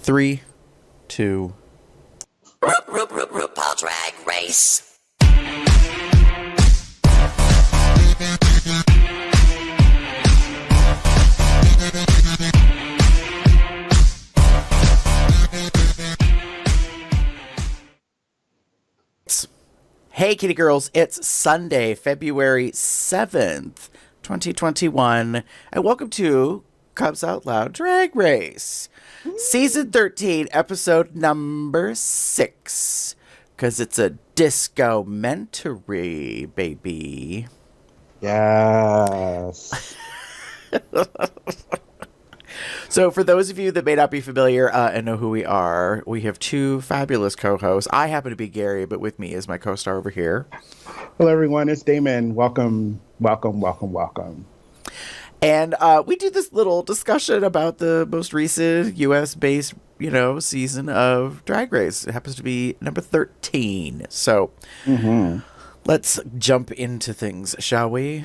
3, 2. RuPaul Drag Race. Hey, kitty girls, it's Sunday, February 7th, 2021, and welcome to Cubs Out Loud Drag Race, Season 13, Episode number 6, because it's a Disco-Mentary, baby. Yes. So for those of you that may not be familiar and know who we are, we have two fabulous co-hosts. I happen to be Gary, but with me is my co-star over here. Hello, everyone. It's Damon. Welcome. And we do this little discussion about the most recent U.S.-based, season of Drag Race. It happens to be number 13. So let's jump into things, shall we?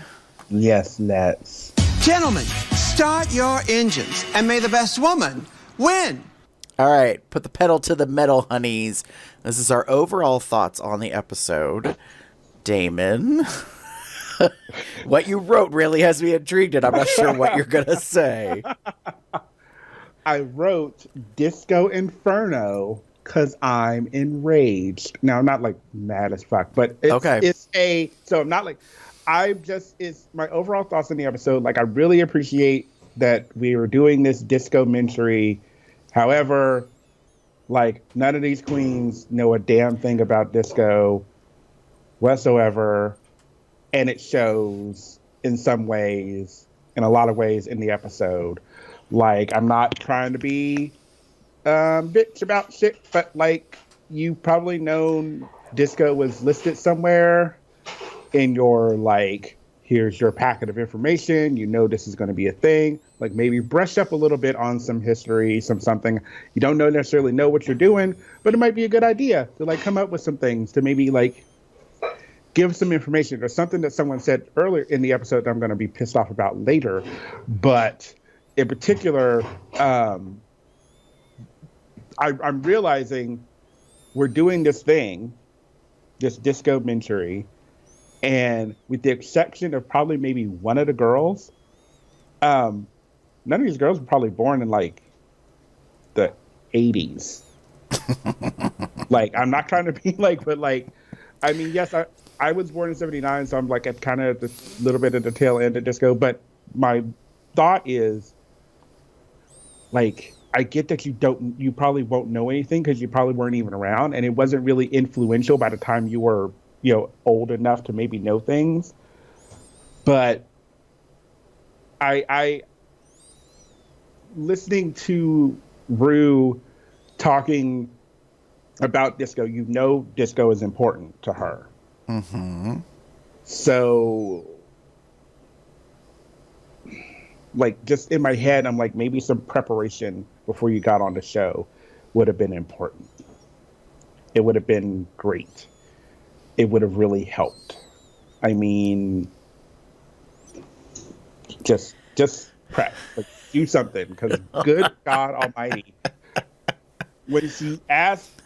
Yes, let's. Gentlemen, start your engines, and may the best woman win. All right, put the pedal to the metal, honeys. This is our overall thoughts on the episode. Damon, what you wrote really has me intrigued, and I'm not sure what you're going to say. I wrote Disco Inferno because I'm enraged. Now, I'm not like mad as fuck, but it's it's my overall thoughts on the episode. Like, I really appreciate that we were doing this Disco-Mentary. However, like, none of these queens know a damn thing about disco whatsoever. And it shows in some ways, in a lot of ways in the episode. Like, I'm not trying to be bitch about shit, but like, you probably known disco was listed somewhere in your, like, here's your packet of information, this is going to be a thing. Like, maybe brush up a little bit on some history, something. You don't necessarily know what you're doing, but it might be a good idea to, like, come up with some things to maybe, like, give some information. There's something that someone said earlier in the episode that I'm going to be pissed off about later. But in particular, I'm realizing we're doing this thing, this Disco-Mentary, and with the exception of probably maybe one of the girls, none of these girls were probably born in, like, the 80s. Like, I'm not trying to be like, but, like, I mean, yes, I was born in 79, so I'm, like, at kind of the little bit of the tail end of disco, but my thought is, like, I get that you probably won't know anything because you probably weren't even around, and it wasn't really influential by the time you were old enough to maybe know things. But I listening to Rue talking about disco, disco is important to her. Mm-hmm. So, like, just in my head, I'm like, maybe some preparation before you got on the show would have been important. It would have been great. It would have really helped. I mean, just prep, like, do something, because good God Almighty, when she asked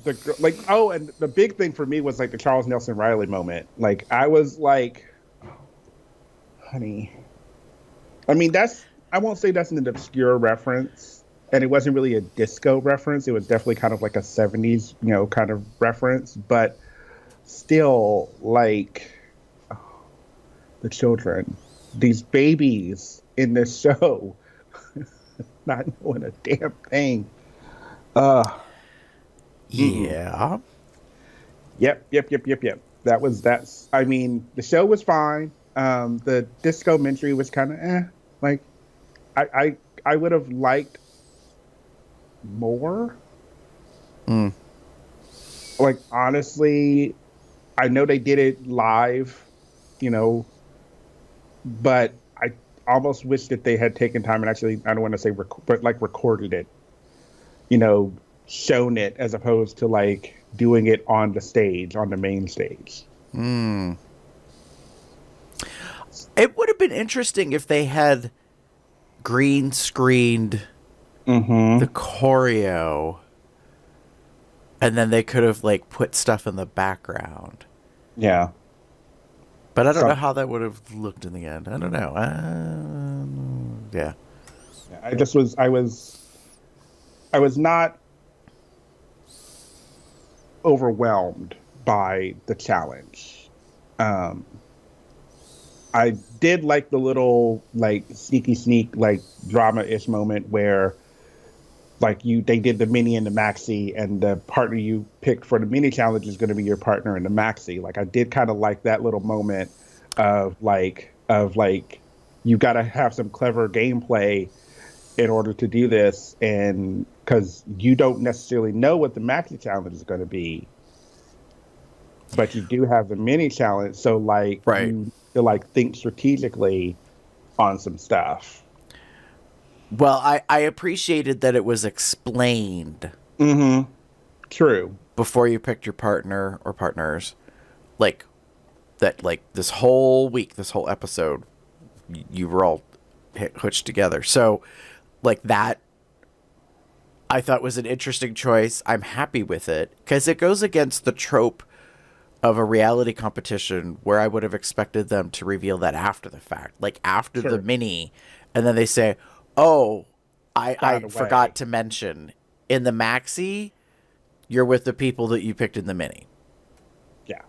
the girl, like, and the big thing for me was, like, the Charles Nelson Riley moment. Like, I was like, honey, I mean, I won't say that's an obscure reference, and it wasn't really a disco reference. It was definitely kind of like a 70s, kind of reference, but still, like, the children, these babies in this show, not knowing a damn thing. Yeah. Yep. I mean, the show was fine. The Disco-Mentary was kind of like, I would have liked more. Like, honestly, I know they did it live, but I almost wish that they had taken time and actually, I don't want to say but like recorded it, shown it, as opposed to, like, doing it on the stage, on the main stage. It would have been interesting if they had green screened the choreo, and then they could have like put stuff in the background. Yeah. But I don't know how that would have looked in the end. I don't know. Yeah. I was not overwhelmed by the challenge. I did like the little like sneak like drama-ish moment where like they did the mini and the maxi, and the partner you picked for the mini challenge is going to be your partner in the maxi. Like I did kind of like that little moment of like you got to have some clever gameplay in order to do this, and because you don't necessarily know what the maxi challenge is going to be, but you do have the mini challenge, so like right. you to like think strategically on some stuff. Well, I appreciated that it was explained. True. Before you picked your partner or partners, like that, like this whole week, this whole episode, you were all hooked together. So, like that, I thought was an interesting choice. I'm happy with it because it goes against the trope of a reality competition where I would have expected them to reveal that after the fact, like after the mini, and then they say, "Oh, I forgot to mention in the maxi, you're with the people that you picked in the mini." Yeah.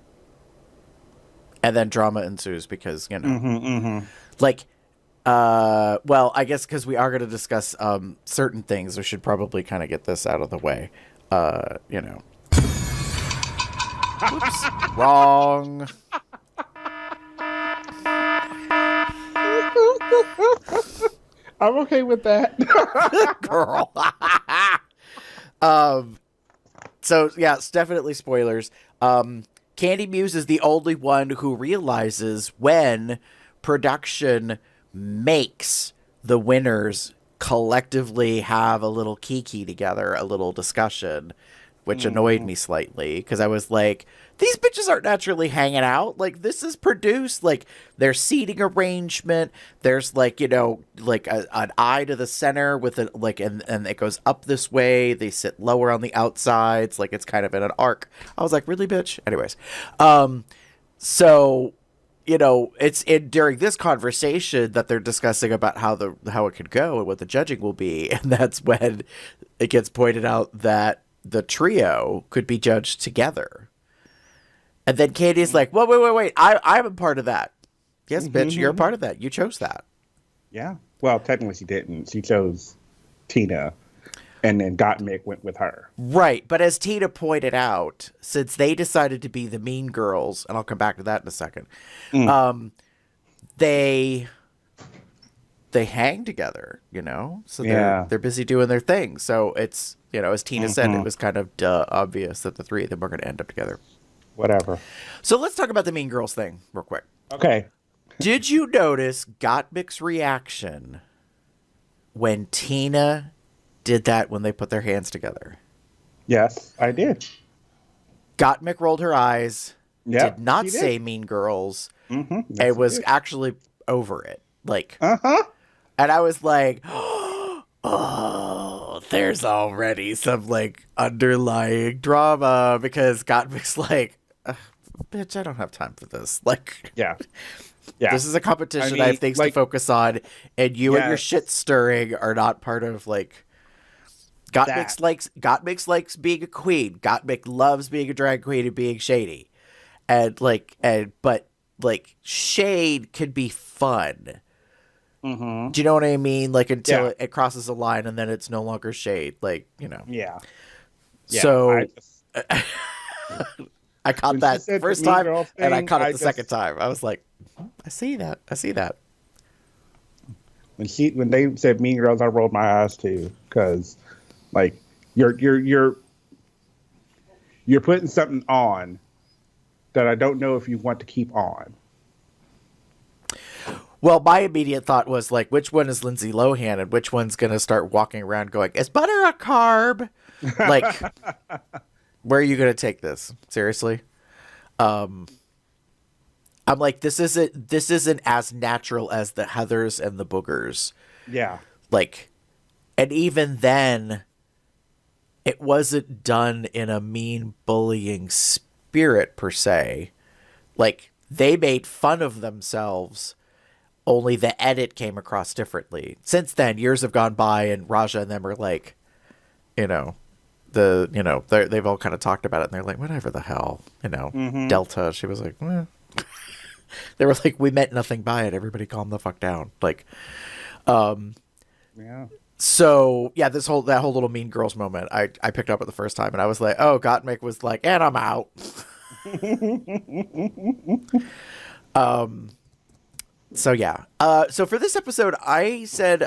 And then drama ensues because, you know, like, well, I guess because we are going to discuss certain things, we should probably kind of get this out of the way. You know. Whoops. Wrong. I'm okay with that. Girl. So yeah, it's definitely spoilers. Candy Muse is the only one who realizes when production makes the winners collectively have a little kiki together, a little discussion, which annoyed me slightly because I was like, these bitches aren't naturally hanging out. Like, this is produced. Like, there's seating arrangement. There's, like, you know, like an eye to the center with it, like, and it goes up this way. They sit lower on the outsides. Like, it's kind of in an arc. I was like, really, bitch? Anyways. So, you know, it's during this conversation that they're discussing about how it could go and what the judging will be. And that's when it gets pointed out that the trio could be judged together. And then Katie's like, well, wait. I'm a part of that. Yes, bitch, you're a part of that. You chose that. Yeah. Well, technically she didn't. She chose Tina, and then Gottmik went with her. Right. But as Tina pointed out, since they decided to be the mean girls, and I'll come back to that in a second, they hang together, you know? So they're busy doing their thing. So it's, you know, as Tina said, it was kind of obvious that the three of them were going to end up together. Whatever. So let's talk about the Mean Girls thing real quick. Okay. Did you notice Gottmik's reaction when Tina did that when they put their hands together? Yes, I did. Gottmik rolled her eyes, did not say Mean Girls, and was actually over it. Like, and I was like, oh, there's already some, like, underlying drama because Gottmik's like, bitch, I don't have time for this. Like, yeah. This is a competition. I have things to focus on, and you and your shit stirring are not part of, like, Gottmik likes being a queen. Gottmik loves being a drag queen and being shady. But shade can be fun. Do you know what I mean? Like, until it crosses a line and then it's no longer shade. Like, you know. Yeah. So I caught that the first time and I caught it the second time. I was like, I see that. When they said Mean Girls, I rolled my eyes too, because like you're putting something on that I don't know if you want to keep on. Well, my immediate thought was, like, which one is Lindsay Lohan and which one's going to start walking around going, is butter a carb? Like, where are you going to take this? Seriously? I'm like, this isn't as natural as the Heathers and the Boogers. Yeah. Like, And even then, it wasn't done in a mean bullying spirit per se. Like, they made fun of themselves, only the edit came across differently. Since then, years have gone by, and Raja and them are like, they've all kind of talked about it, and they're like, whatever the hell, Delta. She was like, eh. They were like, we meant nothing by it. Everybody calm the fuck down. Like, yeah. So yeah, that whole little Mean Girls moment, I picked up at the first time, and I was like, oh, Gottmik was like, and I'm out. So yeah. So for this episode, I said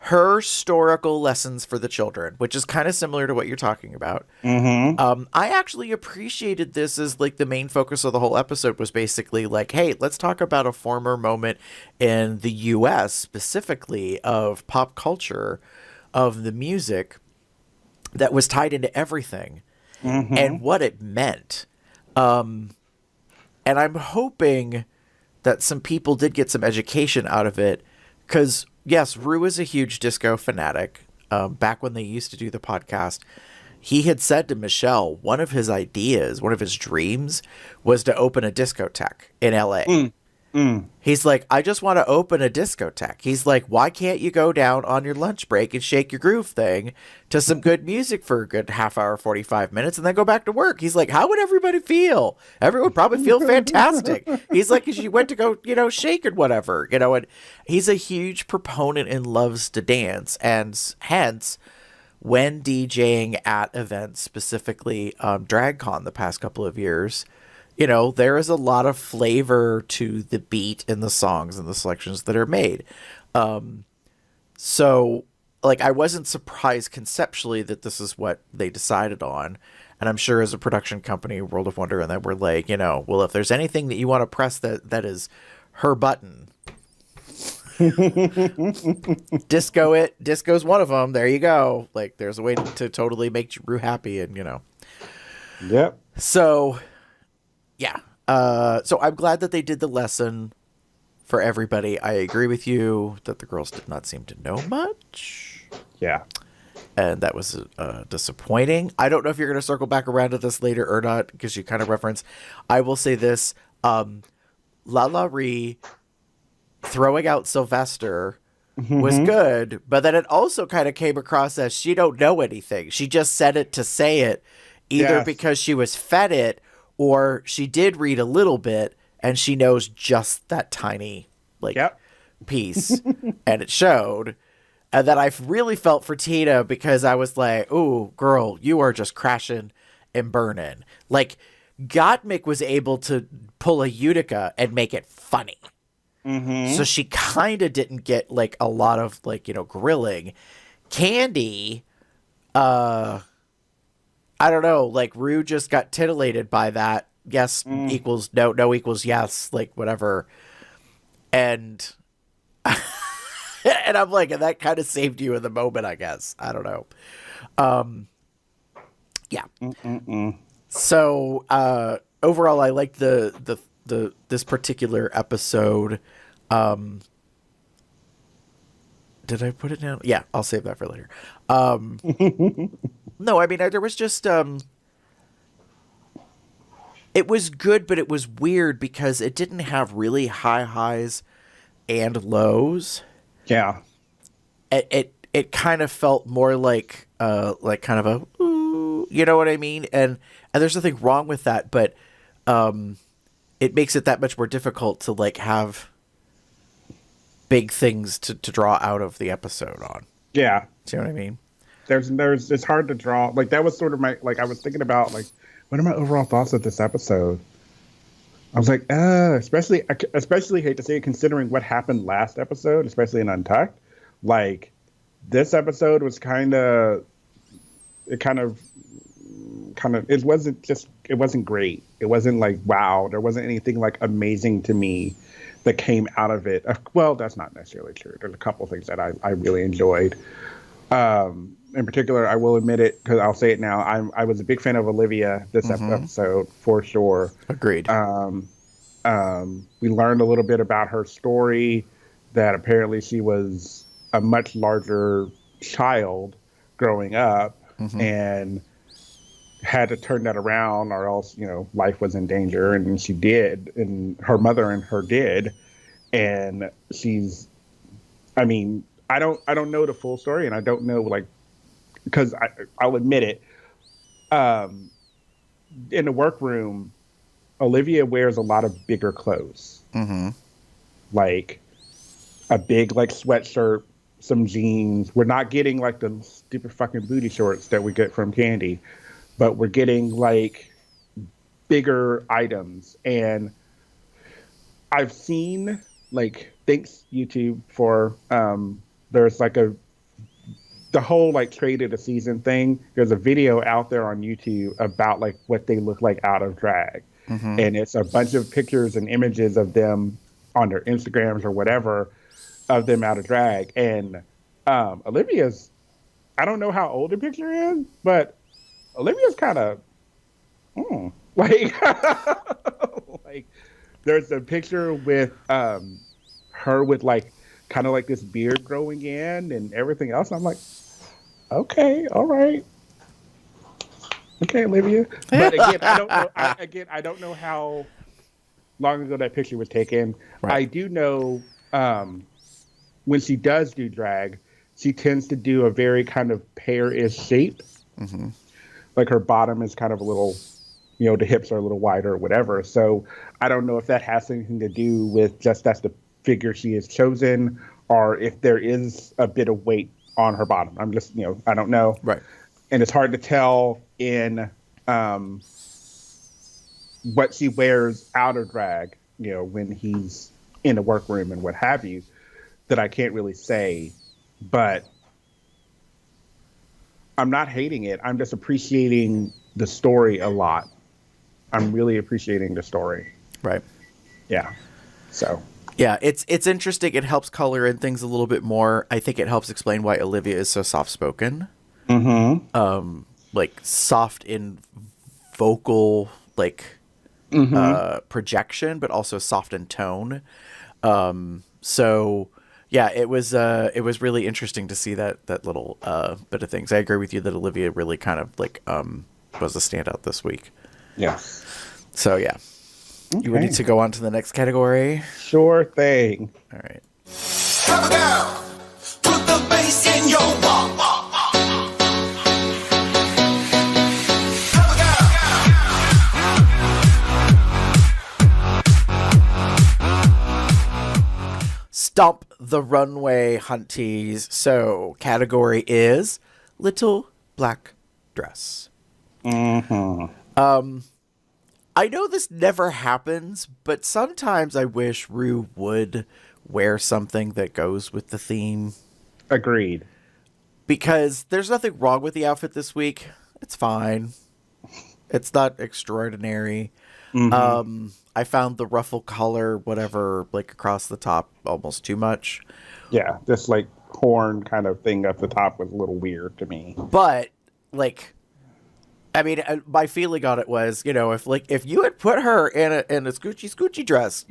her historical lessons for the children, which is kind of similar to what you're talking about. Mm-hmm. I actually appreciated this as like the main focus of the whole episode was basically like, hey, let's talk about a former moment in the U.S. specifically of pop culture, of the music that was tied into everything and what it meant. And I'm hoping that some people did get some education out of it, because yes, Rue is a huge disco fanatic. Back when they used to do the podcast, he had said to Michelle, one of his ideas, one of his dreams was to open a discotheque in LA. He's like, I just want to open a discotheque. He's like, why can't you go down on your lunch break and shake your groove thing to some good music for a good half hour, 45 minutes, and then go back to work? He's like, how would everybody feel? Everyone would probably feel fantastic. He's like, because you went to go, shake and whatever, and he's a huge proponent and loves to dance. And hence, when DJing at events, specifically DragCon the past couple of years, there is a lot of flavor to the beat in the songs and the selections that are made. So, like, I wasn't surprised conceptually that this is what they decided on. And I'm sure as a production company, World of Wonder, and that we're like, well, if there's anything that you want to press that is her button, disco's one of them. There you go. Like, there's a way to totally make Rue happy, and Yep. So yeah. So I'm glad that they did the lesson for everybody. I agree with you that the girls did not seem to know much. Yeah. And that was disappointing. I don't know if you're going to circle back around to this later or not, because you kind of reference. I will say this. Lala Ree throwing out Sylvester was good, but then it also kind of came across as she don't know anything. She just said it to say it, either because she was fed it, or she did read a little bit and she knows just that tiny piece, and it showed. And then I really felt for Tina, because I was like, ooh, girl, you are just crashing and burning. Like, Gottmik was able to pull a Utica and make it funny. So she kind of didn't get like a lot of grilling. Candy, I don't know, like, Rue just got titillated by that. Yes equals no, no equals yes, like, whatever. And and I'm like, and that kind of saved you in the moment, I guess. I don't know. Yeah. So overall, I like this particular episode. Did I put it down? Yeah, I'll save that for later. No, I mean, there was just, it was good, but it was weird because it didn't have really high highs and lows. Yeah. It kind of felt more like kind of a, ooh, you know what I mean? And there's nothing wrong with that, but it makes it that much more difficult to like have big things to draw out of the episode on. Yeah. Do you know what I mean? There's it's hard to draw. Like, that was sort of my, like, I was thinking about, like, what are my overall thoughts of this episode? I was like, especially hate to say it, considering what happened last episode, especially in Untucked. Like, this episode was it wasn't great. It wasn't like, wow, there wasn't anything like amazing to me that came out of it. Well, that's not necessarily true. There's a couple things that I really enjoyed. In particular, I will admit it, because I'll say it now. I was a big fan of Olivia this episode, for sure. Agreed. We learned a little bit about her story, that apparently she was a much larger child growing up and had to turn that around or else, life was in danger, and she did, and her mother and her did. And I don't know the full story, and I don't know, like, because I'll admit it, in the workroom, Olivia wears a lot of bigger clothes. Like a big, like, sweatshirt, some jeans. We're not getting, like, the stupid fucking booty shorts that we get from Candy, but we're getting, like, bigger items. And I've seen, like, thanks YouTube for, there's like the whole, like, traded a season thing. There's a video out there on YouTube about, like, what they look like out of drag. And it's a bunch of pictures and images of them on their Instagrams or whatever, of them out of drag. And Olivia's, I don't know how old the picture is, but Olivia's kind of, like, like, there's a picture with her with, like, kind of like this beard growing in and everything else. I'm like, okay, all right. Okay, Olivia. But again, I don't know. I don't know how long ago that picture was taken. Right. I do know when she does do drag, she tends to do a very kind of pear-ish shape. Like her bottom is kind of a little, the hips are a little wider or whatever. So I don't know if that has anything to do with just that's the figure she has chosen, or if there is a bit of weight on her bottom. I'm just, I don't know. Right. And it's hard to tell in what she wears out of drag, when he's in the workroom and what have you, that I can't really say. But I'm not hating it. I'm just appreciating the story a lot. I'm really appreciating the story. Right. Yeah. So. Yeah, it's interesting. It helps color in things a little bit more. I think it helps explain why Olivia is so soft-spoken. Like soft in vocal, like projection, but also soft in tone. So yeah, it was really interesting to see that little bit of things. I agree with you that Olivia really kind of like was a standout this week. Yes. So yeah. Okay. You ready to go on to the next category? Sure thing. All right. Cover girl, put the bass in your walk. Stomp the runway, hunties. So, category is Little Black Dress. I know this never happens, but sometimes I wish Rue would wear something that goes with the theme. Agreed. Because there's nothing wrong with the outfit this week. It's fine. It's not extraordinary. I found the ruffle color, whatever, like across the top almost too much. Yeah, this like horn kind of thing up the top was a little weird to me. But like, I mean, my feeling on it was, if you had put her in a scoochie dress,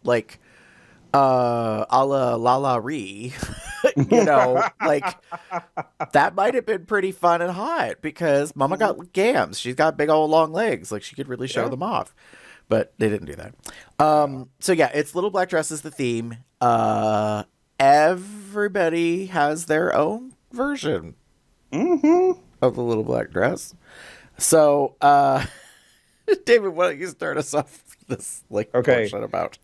like a la La Ree, like that might have been pretty fun and hot because Mama got gams. She's got big old long legs, like she could really show them off. But they didn't do that. So yeah, it's Little Black Dress is the theme. Everybody has their own version of the Little Black Dress. So, David, why don't you start us off this portion about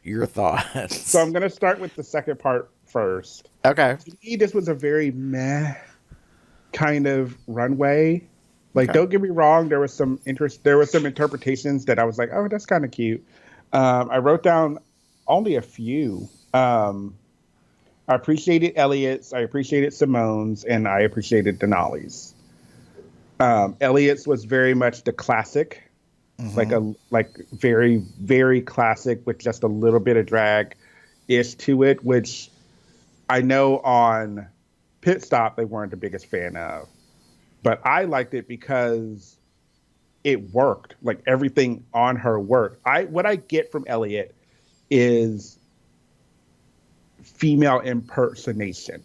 your thoughts? So I'm going to start with the second part first. Okay. To me, this was a very meh kind of runway. Like, Don't get me wrong, there was some interpretations that I was like, oh, that's kind of cute. I wrote down only a few. I appreciated Elliot's, I appreciated Simone's, and I appreciated Denali's. Elliot's was very much the classic, like very, very classic with just a little bit of drag-ish to it, which I know on Pit Stop they weren't the biggest fan of. But I liked it because it worked. Like everything on her worked. What I get from Elliot is female impersonation.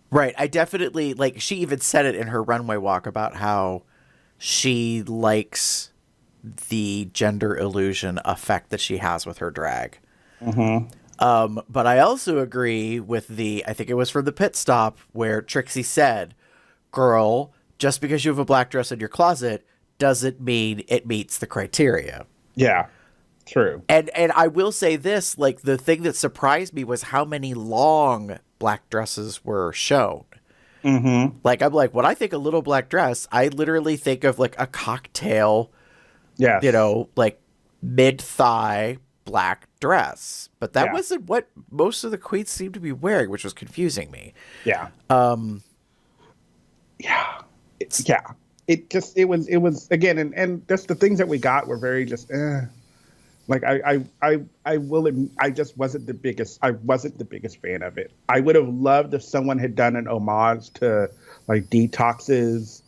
Right. I definitely, like, she even said it in her runway walk about how she likes the gender illusion effect that she has with her drag. But I also agree with I think it was from the pit stop where Trixie said, girl, just because you have a black dress in your closet doesn't mean it meets the criteria. Yeah, true. And I will say this, like, the thing that surprised me was how many long black dresses were shown. Like, I'm like, when I think a little black dress, I literally think of, like, a cocktail, Yes. you know, like, mid-thigh black dress. But that wasn't what most of the queens seemed to be wearing, which was confusing me. Yeah. It was again, and just the things that we got were very just like I will admit, I just wasn't the biggest fan of it. I would have loved if someone had done an homage to like Detox's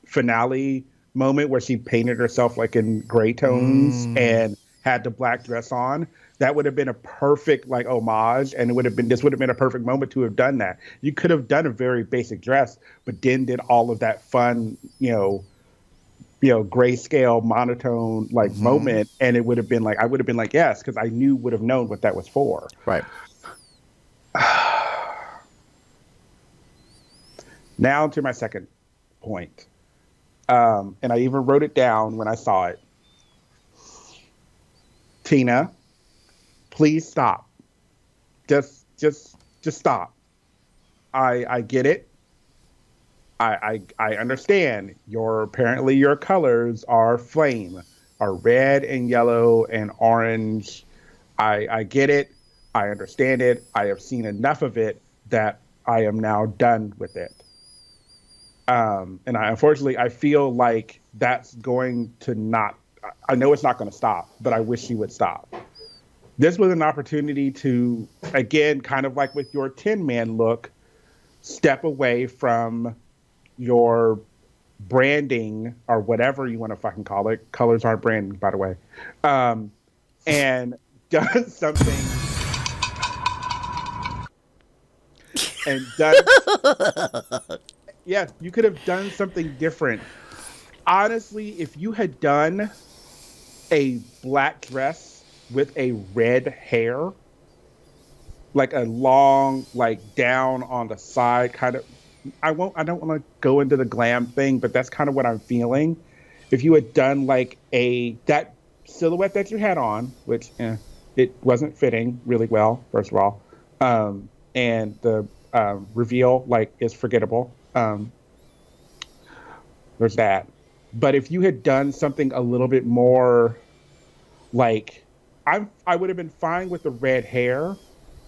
finale moment where she painted herself like in gray tones and had the black dress on. That would have been a perfect like homage, and this would have been a perfect moment to have done that. You could have done a very basic dress, but then did all of that fun, grayscale monotone like moment, and it would have been like I would have been like yes, because I would have known what that was for. Right. Now to my second point, and I even wrote it down when I saw it. Tina, please stop. Just stop. I get it. I understand. Apparently your colors are flame, are red and yellow and orange. I get it. I understand it. I have seen enough of it that I am now done with it. And unfortunately, I feel like that's going to not. I know it's not going to stop, but I wish she would stop. This was an opportunity to, again, kind of like with your Tin Man look, step away from your branding or whatever you want to fucking call it. Colors aren't branding, by the way. And done something. And done. Yeah, you could have done something different. Honestly, if you had done a black dress with a red hair, like a long, like down on the side kind of, I don't want to go into the glam thing, but that's kind of what I'm feeling. If you had done like that silhouette that you had on, which it wasn't fitting really well, first of all, and the reveal like is forgettable. There's that. But if you had done something a little bit more like, I would have been fine with the red hair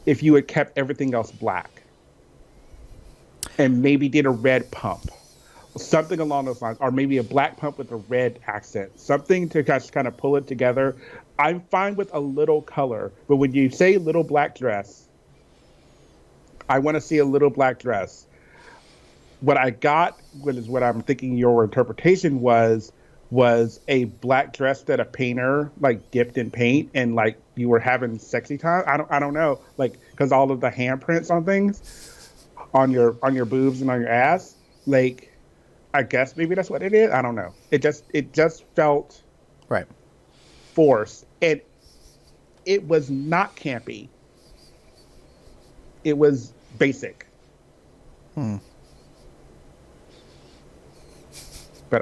if you had kept everything else black and maybe did a red pump, something along those lines, or maybe a black pump with a red accent, something to just kind of pull it together. I'm fine with a little color, but when you say little black dress, I want to see a little black dress. What I got, what I'm thinking your interpretation was a black dress that a painter like dipped in paint and like you were having sexy time. I don't know, like because all of the handprints on things on your boobs and on your ass, like I guess maybe that's what it is. I don't know. It just felt right forced, and it was not campy. It was basic. But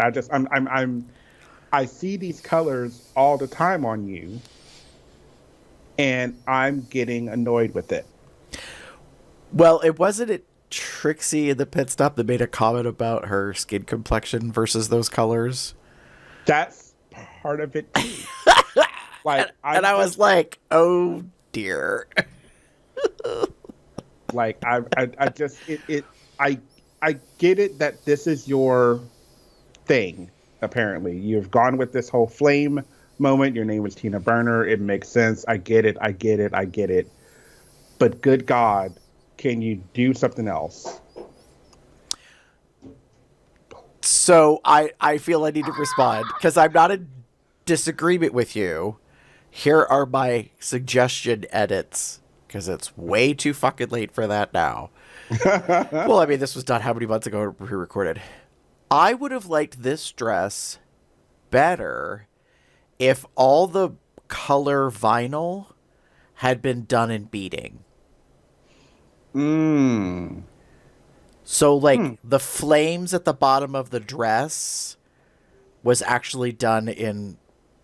I see these colors all the time on you, and I'm getting annoyed with it. Well, it wasn't it Trixie in the pit stop that made a comment about her skin complexion versus those colors. That's part of it too. Like, I was like, oh dear. Like I get it that this is your thing. Apparently you've gone with this whole flame moment. Your name was Tina Burner. It makes sense. I get it. But good God, can you do something else? So I feel I need to respond because I'm not in disagreement with you. here are my suggestion edits, because it's way too fucking late for that now. Well, I mean, this was done how many months ago, pre-recorded. I would have liked this dress better if all the color vinyl had been done in beading. So, like, the flames at the bottom of the dress was actually done in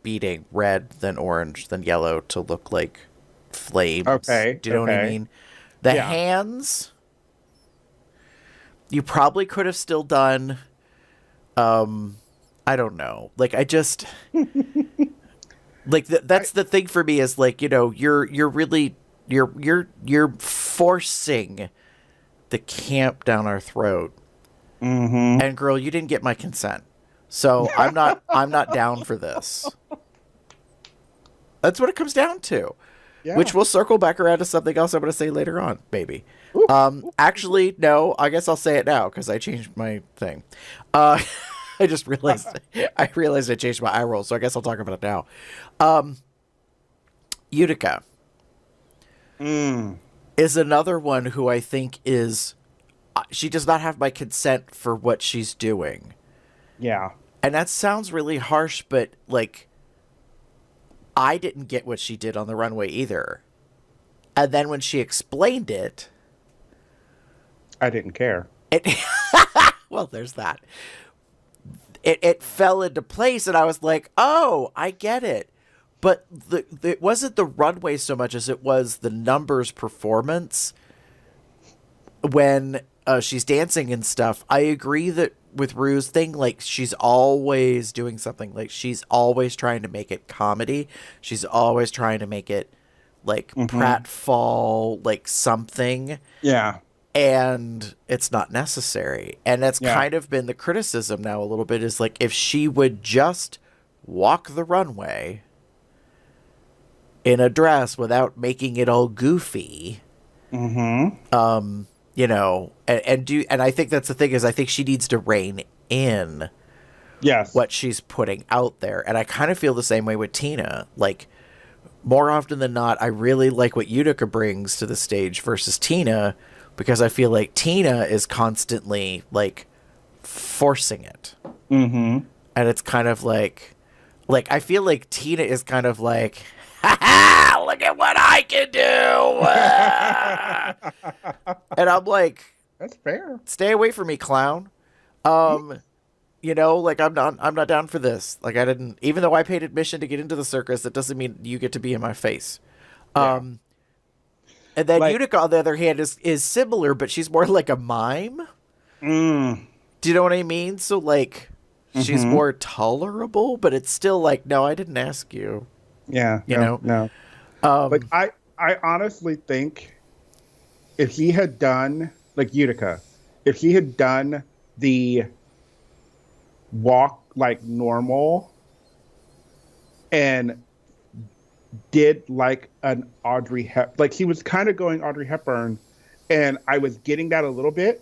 beading, red, then orange, then yellow, to look like flames. Okay. Do you know what I mean? The hands, you probably could have still done, I don't know. Like, I just, like, that's the thing for me is, like, you know, you're really, you're forcing the camp down our throat. And girl, you didn't get my consent. So I'm not down for this. That's what it comes down to. Yeah. Which we'll circle back around to something else I'm going to say later on, baby. Actually, no, I guess I'll say it now because I changed my thing. I just realized I changed my eye roll, so I guess I'll talk about it now. Utica is another one who I think is, she does not have my consent for what she's doing. Yeah. And that sounds really harsh, but, like, I didn't get what she did on the runway either. And then when she explained it, I didn't care. Well, there's that. It fell into place, and I was like, oh, I get it. But it wasn't the runway so much as it was the numbers performance when she's dancing and stuff. I agree that with Rue's thing, like, she's always doing something. Like, she's always trying to make it comedy. She's always trying to make it, like, pratfall, like, something. Yeah. And it's not necessary. And that's kind of been the criticism now a little bit, is, like, if she would just walk the runway in a dress without making it all goofy, you know, and I think that's the thing, is I think she needs to rein in what she's putting out there. And I kind of feel the same way with Tina. Like, more often than not, I really like what Utica brings to the stage versus Tina, because I feel like Tina is constantly, like, forcing it. And it's kind of like I feel like Tina is kind of like, ha ha, look at what I can do. And I'm like, that's fair. Stay away from me, clown. You know, like, I'm not down for this. Like, I didn't, even though I paid admission to get into the circus, that doesn't mean you get to be in my face. And then, like, Utica, on the other hand, is similar, but she's more like a mime. Do you know what I mean? So, like, she's more tolerable, but it's still like, no, I didn't ask you. Yeah. You know? No. Like, I honestly think if he had done, like, Utica, if he had done the walk like normal and did like an like, he was kind of going Audrey Hepburn, and I was getting that a little bit,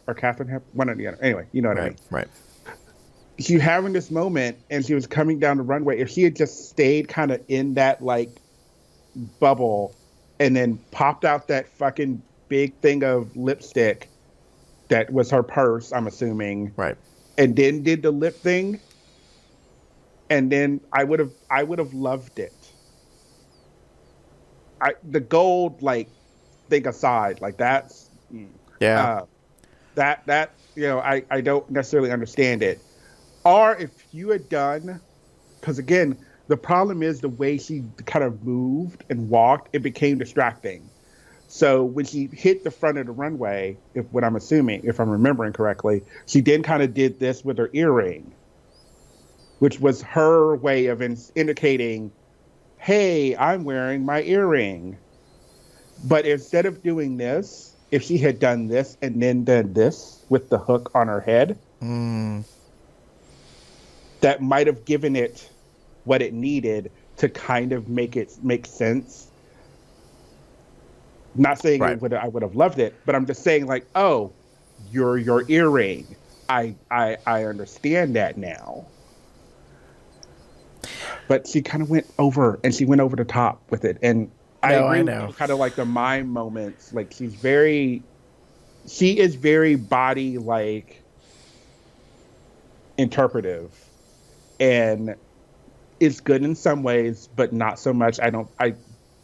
or Catherine Hepburn, one or the other. Anyway, you know what I mean. Right. She having this moment, and she was coming down the runway. If she had just stayed kind of in that, like, bubble, and then popped out that fucking big thing of lipstick that was her purse, I'm assuming. Right. And then did the lip thing, and then I would have loved it. The gold, like, thing aside, like, that's that you know, I don't necessarily understand it. Or if you had done, because again, the problem is the way she kind of moved and walked, it became distracting. So when she hit the front of the runway, if I'm remembering correctly, she then kind of did this with her earring, which was her way of indicating, hey, I'm wearing my earring. But instead of doing this, if she had done this and then done this with the hook on her head, that might have given it what it needed to kind of make it make sense. Not saying I would have loved it, but I'm just saying, like, oh, your earring. I understand that now. but she kind of went over the top with it. And I No, agree I with know. you, kind of like the mime moments. Like she is very body like interpretive, and it's good in some ways, but not so much. I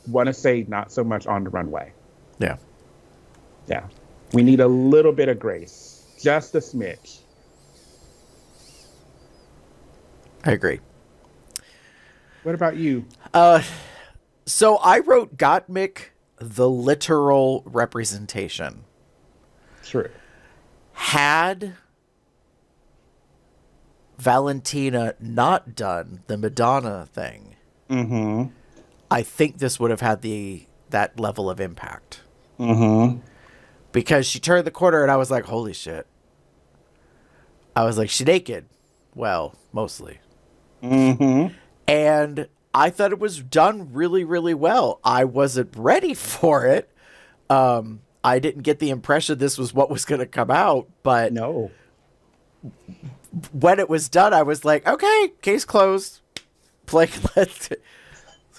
want to say not so much on the runway. Yeah. Yeah. We need a little bit of grace, just a smidge. I agree. What about you? So I wrote Gottmik, the literal representation. True. Had Valentina not done the Madonna thing, I think this would have had that level of impact. Because she turned the corner and I was like, holy shit. I was like, she naked. Well, mostly. And I thought it was done really, really well. I wasn't ready for it. I didn't get the impression this was what was going to come out, but No. when it was done, I was like, okay, case closed. Like,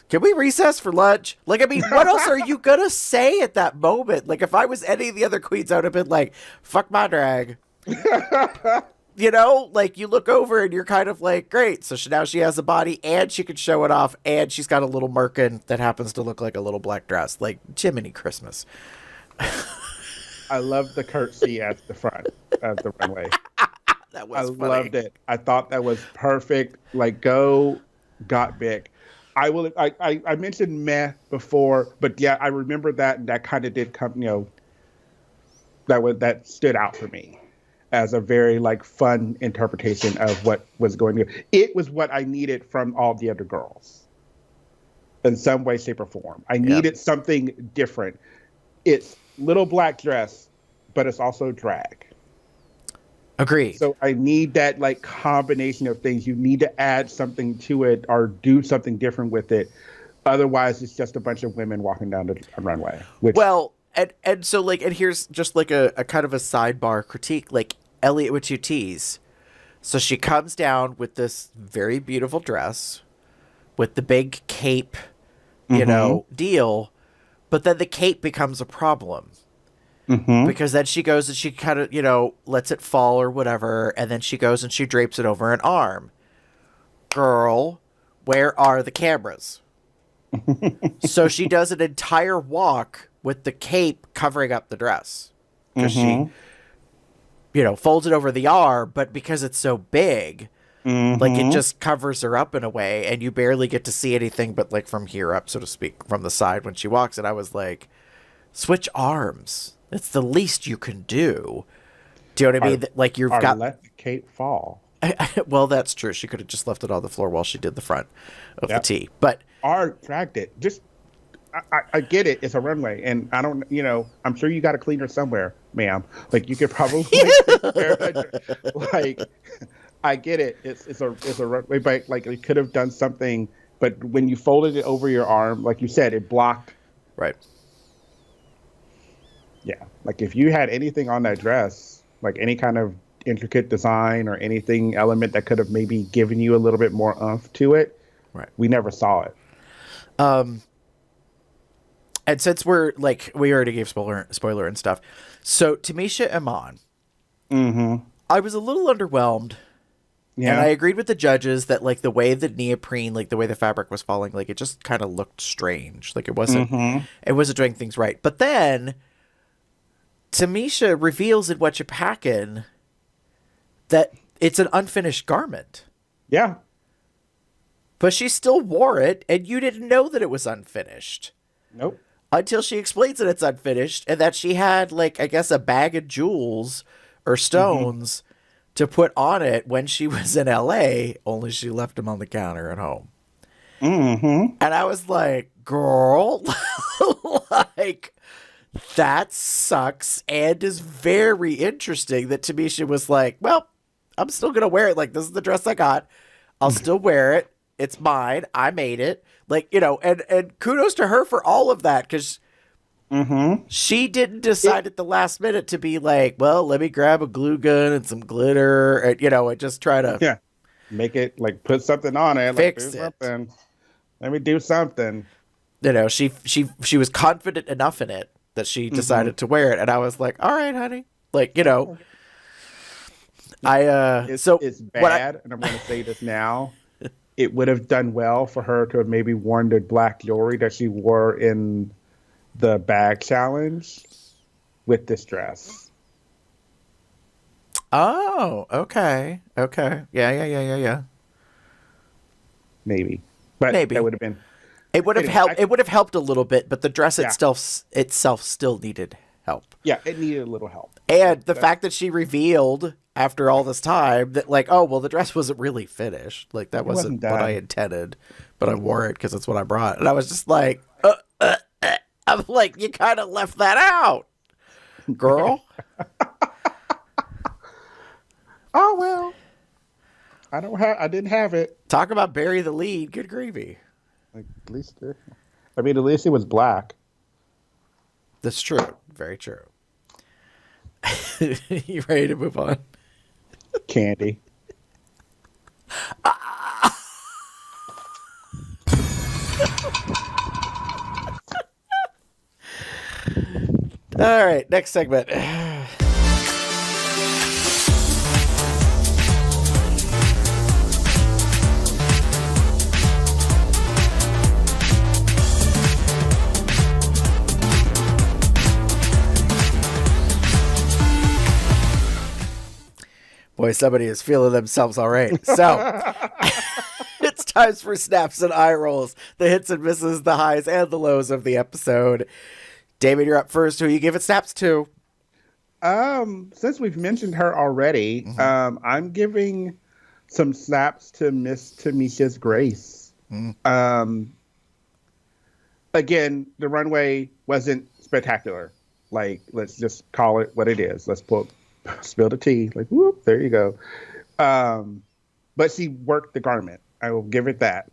can we recess for lunch? Like, I mean, what else are you going to say at that moment? Like, if I was any of the other queens, I would have been like, fuck my drag. You know, like you look over and you're kind of like, great. So now she has a body and she can show it off. And she's got a little merkin that happens to look like a little black dress. Like Jiminy Christmas. I love the curtsy at the front of the runway. That was funny. Loved it. I thought that was perfect. Like, go Gottmik. I mentioned meh before, but yeah, I remember that, and that kind of did come, that stood out for me as a very like fun interpretation of what was going on. It was what I needed from all the other girls in some way, shape, or form. I needed something different. It's little black dress, but it's also drag. Agreed. So I need that like combination of things. You need to add something to it or do something different with it. Otherwise, it's just a bunch of women walking down the runway. Well, and so like, and here's just like a kind of a sidebar critique, like Elliot with 2 T's. So she comes down with this very beautiful dress with the big cape, deal, but then the cape becomes a problem. Because then she goes and she kind of, lets it fall or whatever, and then she goes and she drapes it over an arm. Girl, where are the cameras? So she does an entire walk with the cape covering up the dress. Because she, folds it over the arm, but because it's so big, like it just covers her up in a way, and you barely get to see anything but like from here up, so to speak, from the side when she walks. And I was like, switch arms. It's the least you can do. Do you know what I mean? Like you've got let the cape fall. Well, that's true. She could have just left it on the floor while she did the front of the tee. But or dragged it. Just I get it. It's a runway, and I don't. I'm sure you got a cleaner somewhere, ma'am. Like you could probably like. I get it. It's a runway, but like it could have done something. But when you folded it over your arm, like you said, it blocked. Right. Yeah, like if you had anything on that dress, like any kind of intricate design or anything element that could have maybe given you a little bit more oomph to it, right? We never saw it. And since we already gave spoiler and stuff, so Tamisha Iman, I was a little underwhelmed. Yeah. And I agreed with the judges that like the way the neoprene, like the way the fabric was falling, like it just kind of looked strange. Like it wasn't doing things right. But then Tamisha reveals in What You Packin' that it's an unfinished garment. Yeah. But she still wore it, and you didn't know that it was unfinished. Nope. Until she explains that it's unfinished, and that she had, like, I guess a bag of jewels or stones to put on it when she was in L.A., only she left them on the counter at home. And I was like, girl, like... that sucks and is very interesting that Tamisha was like, well, I'm still going to wear it. Like, this is the dress I got. I'll still wear it. It's mine. I made it. Like, and kudos to her for all of that because she didn't decide at the last minute to be like, well, let me grab a glue gun and some glitter and, and just try to. Yeah. make it like put something on it, like Fix do it. something. Let me do something. You know, she was confident enough in it that she decided to wear it, and I was like, all right, honey. Like, you know, It's bad, and I'm going to say this now. It would have done well for her to have maybe worn the black jewelry that she wore in the bag challenge with this dress. Oh, okay. Okay. Yeah. Maybe. But Maybe. that would have been... It would have Anyway, helped. It would have helped a little bit, but the dress Yeah. itself still needed help. Yeah, it needed a little help. And the fact that she revealed after all this time that, like, oh, well, the dress wasn't really finished. Like, that wasn't wasn't what I done. intended, but I wore it because it's what I brought. And I was just like, I'm like, you kind of left that out, girl. Oh, well. I didn't have it. Talk about bury the lead. Good gravy. Like, at least it was black. That's true. Very true. You ready to move on? Candy. All right, next segment. Boy, somebody is feeling themselves all right. So, it's time for snaps and eye rolls, the hits and misses, the highs and the lows of the episode. Damon, you're up first. Who are you giving snaps to? Since we've mentioned her already, I'm giving some snaps to Miss Tamisha's Grace. Again, the runway wasn't spectacular. Like, let's just call it what it is. Let's spill the tea. Like, whoop, there you go. But she worked the garment. I will give it that.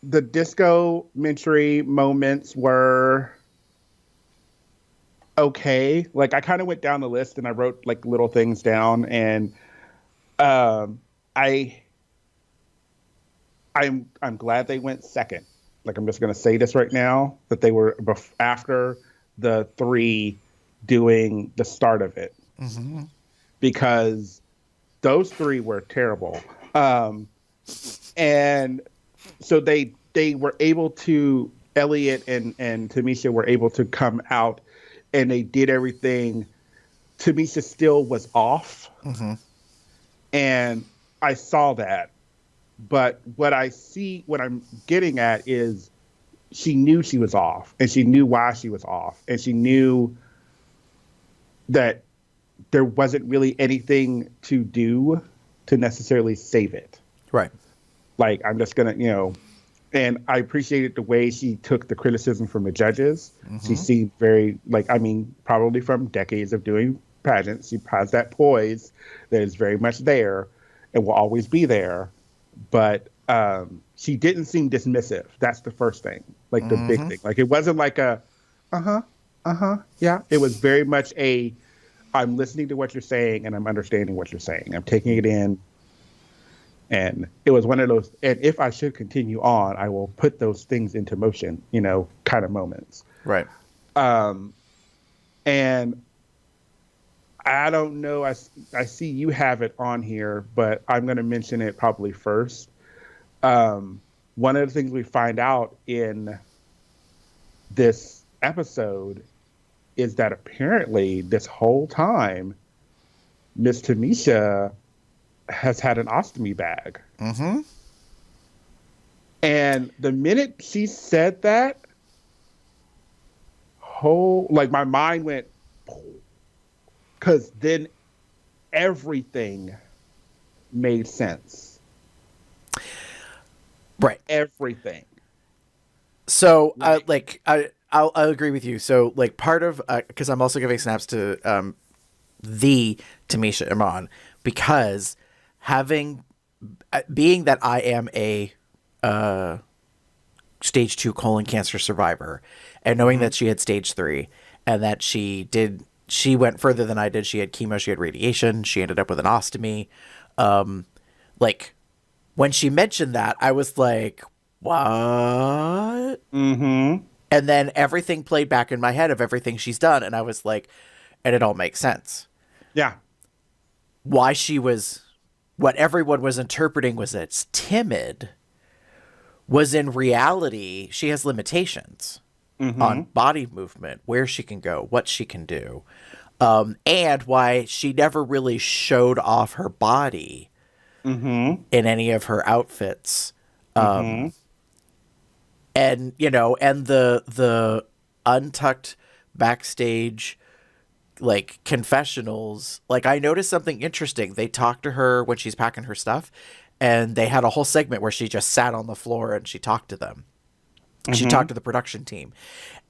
The Disco-Mentary moments were okay. Like, I kind of went down the list and I wrote like little things down, and I'm glad they went second. Like, I'm just going to say this right now, that they were after the three doing the start of it, because those three were terrible. And so they were able to, Elliot and Tamisha were able to come out, and they did everything. Tamisha still was off. And I saw that. But what I'm getting at is she knew she was off, and she knew why she was off, and she knew that there wasn't really anything to do to necessarily save it. Right. Like, I'm just going to, and I appreciated the way she took the criticism from the judges. She seemed very, probably from decades of doing pageants, she has that poise that is very much there and will always be there. But she didn't seem dismissive. That's the first thing, like the big thing. Like, it wasn't like a, yeah. It was very much I'm listening to what you're saying and I'm understanding what you're saying. I'm taking it in. And it was one of those, and if I should continue on, I will put those things into motion, kind of moments. Right. And I don't know, I see you have it on here, but I'm going to mention it probably first. One of the things we find out in this episode is that apparently this whole time, Miss Tamisha has had an ostomy bag. And the minute she said that, my mind went, because then everything made sense. Right. Everything. So, I'll agree with you. So, like, part of, because I'm also giving snaps to the Tamisha Iman, because being that I am a stage 2 colon cancer survivor, and knowing that she had stage 3, and that she she went further than I did. She had chemo, she had radiation, she ended up with an ostomy. Like, when she mentioned that, I was like, what? Mm-hmm. And then everything played back in my head of everything she's done, and I was like, and it all makes sense. Yeah. Why she was, what everyone was interpreting was that it's timid, was in reality, she has limitations on body movement, where she can go, what she can do. And why she never really showed off her body in any of her outfits. And, you know, and the untucked backstage, like, confessionals. Like, I noticed something interesting. They talked to her when she's packing her stuff, and they had a whole segment where she just sat on the floor and she talked to them. She talked to the production team.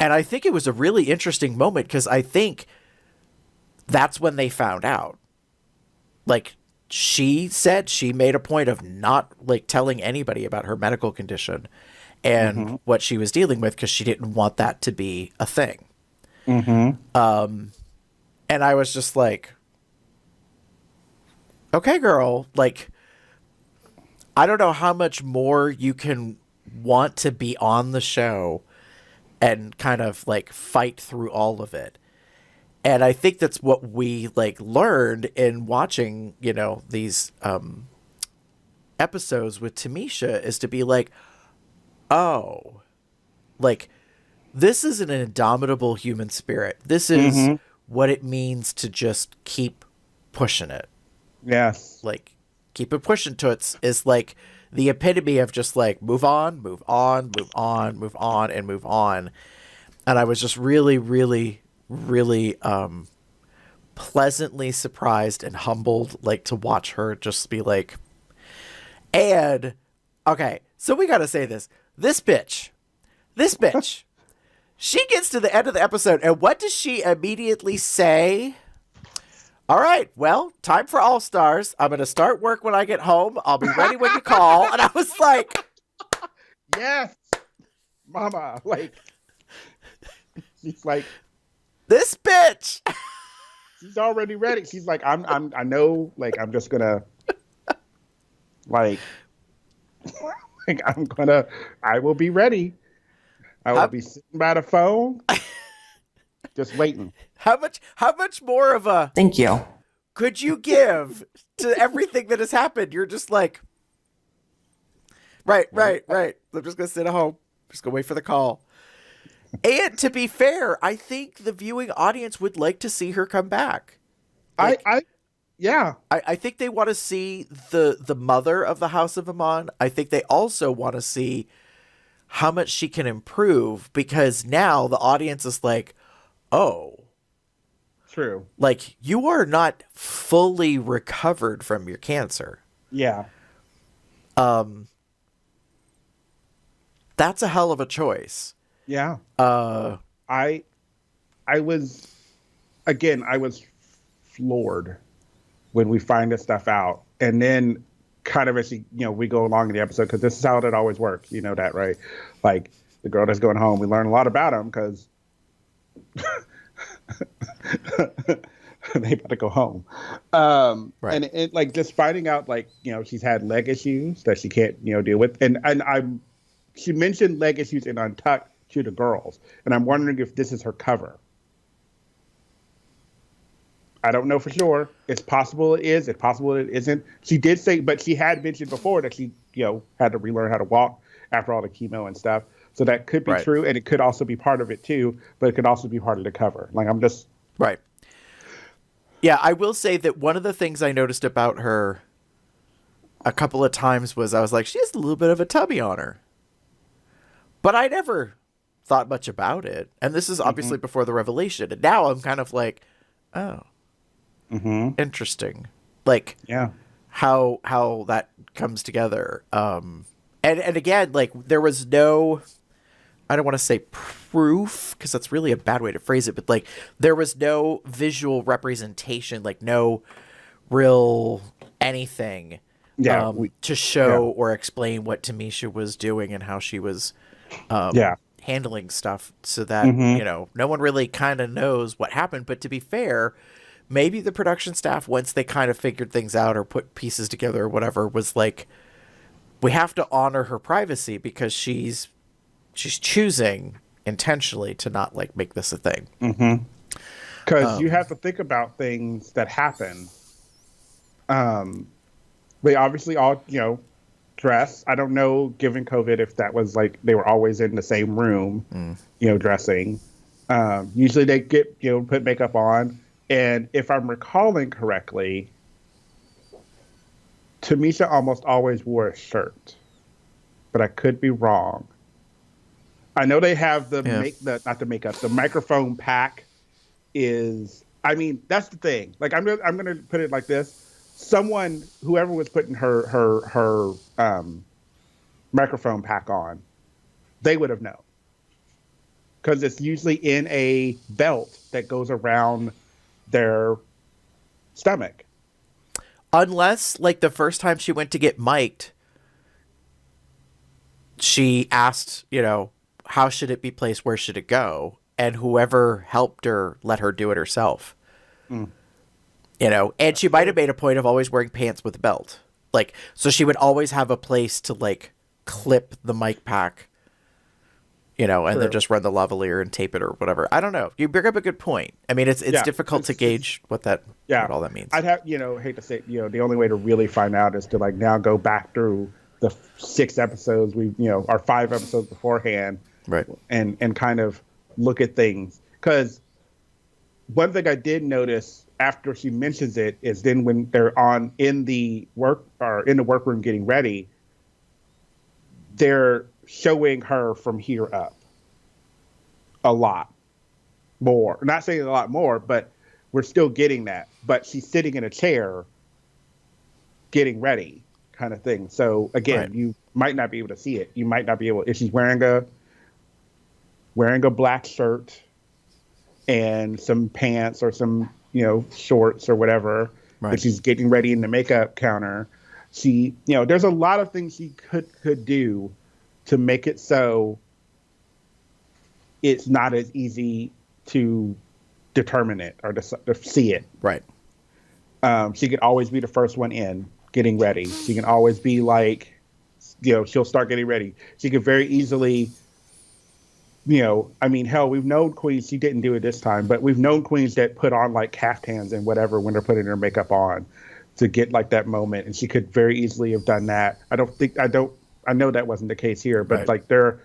And I think it was a really interesting moment, because I think that's when they found out. Like, she said she made a point of not, like, telling anybody about her medical condition and what she was dealing with, because she didn't want that to be a thing. And I was just like, okay, girl, like, I don't know how much more you can want to be on the show and kind of, like, fight through all of it. And I think that's what we, like, learned in watching, you know, these episodes with Tamisha, is to be like, oh, like, this is an indomitable human spirit. This is what it means to just keep pushing it. Yes. Like, keep it pushing toots is, like, the epitome of just, like, move on, move on, move on, move on, and move on. And I was just really, really, really pleasantly surprised and humbled, like, to watch her just be like, and, okay, so we gotta say this. This bitch, she gets to the end of the episode, and what does she immediately say? All right, well, time for All Stars. I'm going to start work when I get home. I'll be ready when you call. And I was like, yes, mama. Like, she's like, this bitch. She's already ready. She's like, I know, like, I'm just gonna, like, I will be ready. I will be sitting by the phone, just waiting. How much more of a thank you could you give to everything that has happened? You're just like, right. I'm just gonna sit at home. Just gonna wait for the call. And to be fair, I think the viewing audience would like to see her come back. Like, I think they want to see the mother of the House of Amon. I think they also want to see how much she can improve, because now the audience is like, oh, true. Like, you are not fully recovered from your cancer. Yeah. That's a hell of a choice. Yeah. I was floored when we find this stuff out. And then kind of as we go along in the episode, because this is how it always works. You know that, right? Like, the girl that's going home, we learn a lot about him because they about to go home. Right. And it, like, just finding out, like, she's had leg issues that she can't, deal with. And she mentioned leg issues in Untucked to the girls. And I'm wondering if this is her cover. I don't know for sure. It's possible it is. It's possible it isn't. She did say, but she had mentioned before that she, had to relearn how to walk after all the chemo and stuff. So that could be true. And it could also be part of it too, but it could also be part of the cover. Like, I'm just. Right. Yeah, I will say that one of the things I noticed about her a couple of times was I was like, she has a little bit of a tubby on her. But I never thought much about it. And this is obviously before the revelation. And now I'm kind of like, oh, interesting. Like, yeah, how that comes together. And again, like, there was no, I don't want to say proof, because that's really a bad way to phrase it, but, like, there was no visual representation, like, no real anything to show or explain what Tamisha was doing and how she was handling stuff so that, you know, no one really kind of knows what happened. But to be fair, maybe the production staff, once they kind of figured things out or put pieces together or whatever, was like, we have to honor her privacy because she's choosing intentionally to not like make this a thing. Because you have to think about things that happen. They obviously all, you know, dress. I don't know, given COVID, if that was like they were always in the same room, you know, dressing. Usually they get, you know, put makeup on. And if I'm recalling correctly, Tamisha almost always wore a shirt, but I could be wrong. I know they have the the microphone pack is, I mean, that's the thing. Like I'm gonna put it like this. Whoever was putting her microphone pack on, they would have known. Because it's usually in a belt that goes around their stomach. Unless, like, the first time she went to get mic'd, she asked, you know, how should it be placed? Where should it go? And whoever helped her let her do it herself. You know, and she might have made a point of always wearing pants with a belt. Like, so she would always have a place to, like, clip the mic pack, you know, and then just run the lavalier and tape it or whatever. I don't know. You bring up a good point. I mean, it's difficult to gauge what all that means. I'd have, you know, hate to say, you know, the only way to really find out is to, like, now go back through the 6 episodes or 5 episodes beforehand. Right. And kind of look at things. Because one thing I did notice after she mentions it is then when they're in the workroom getting ready, they're showing her from here up a lot more. Not saying a lot more, but we're still getting that. But she's sitting in a chair getting ready kind of thing. So again, you might not be able to see it. You might not be able, if she's wearing a black shirt and some pants or some, you know, shorts or whatever, that she's getting ready in the makeup counter. She, you know, there's a lot of things she could do to make it so it's not as easy to determine it or to see it. Right. She could always be the first one in getting ready. She can always be like, you know, she'll start getting ready. She could very easily, you know, I mean, hell, we've known queens, she didn't do it this time, but we've known queens that put on like caftans and whatever when they're putting their makeup on to get like that moment. And she could very easily have done that. I know that wasn't the case here, but like there are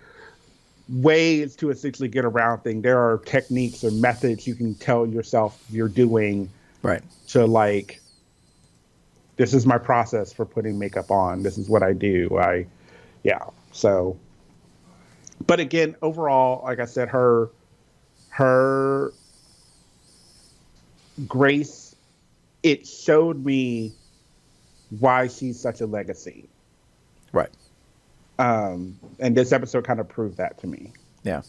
ways to essentially get around things. There are techniques or methods you can tell yourself you're doing to like, this is my process for putting makeup on. This is what I do. So. But again, overall, like I said, her grace, it showed me why she's such a legacy. Right. And this episode kind of proved that to me. Yeah,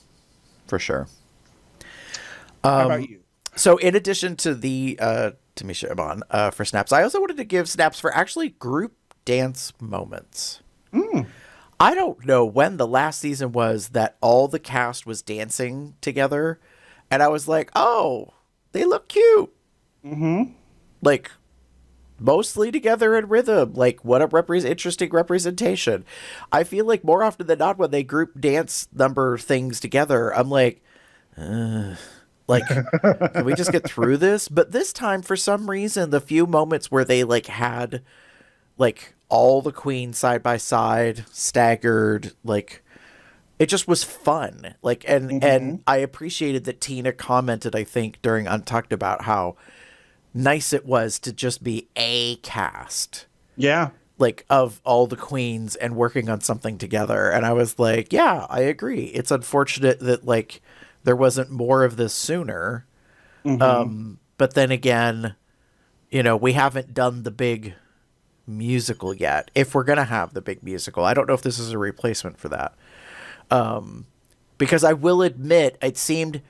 for sure. How about you? So in addition to the Tamisha Iman for snaps, I also wanted to give snaps for actually group dance moments. I don't know when the last season was that all the cast was dancing together, and I was like, oh, they look cute. Like, mostly together in rhythm. Like, what a interesting representation. I feel like more often than not when they group dance number things together, I'm like, like, can we just get through this? But this time, for some reason, the few moments where they, like, had, like, all the queens side by side, staggered, like, it just was fun. Like, and I appreciated that Tina commented, I think, during Untucked about how nice it was to just be a cast. Yeah. Like, of all the queens and working on something together. And I was like, yeah, I agree. It's unfortunate that, like, there wasn't more of this sooner. But then again, you know, we haven't done the big musical yet. If we're gonna have the big musical, I don't know if this is a replacement for that, because I will admit it seemed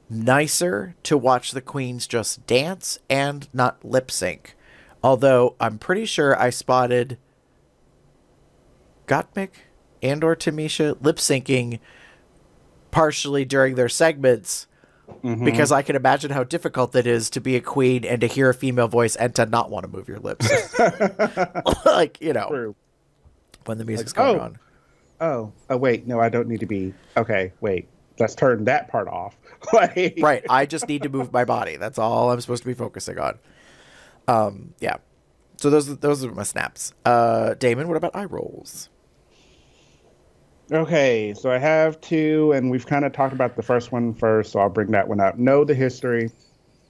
nicer to watch the queens just dance and not lip sync, although I'm pretty sure I spotted Gottmik and or Tamisha lip syncing partially during their segments, because I can imagine how difficult it is to be a queen and to hear a female voice and to not want to move your lips. Like, True. when the music's going on. Oh, wait, no, I don't need to be. Okay, wait, let's turn that part off. Like, Right. I just need to move my body. That's all I'm supposed to be focusing on. Yeah. So those are my snaps. Damon, what about eye rolls? Okay, so I have two, and we've kind of talked about the first one first, so I'll bring that one up. Know the history.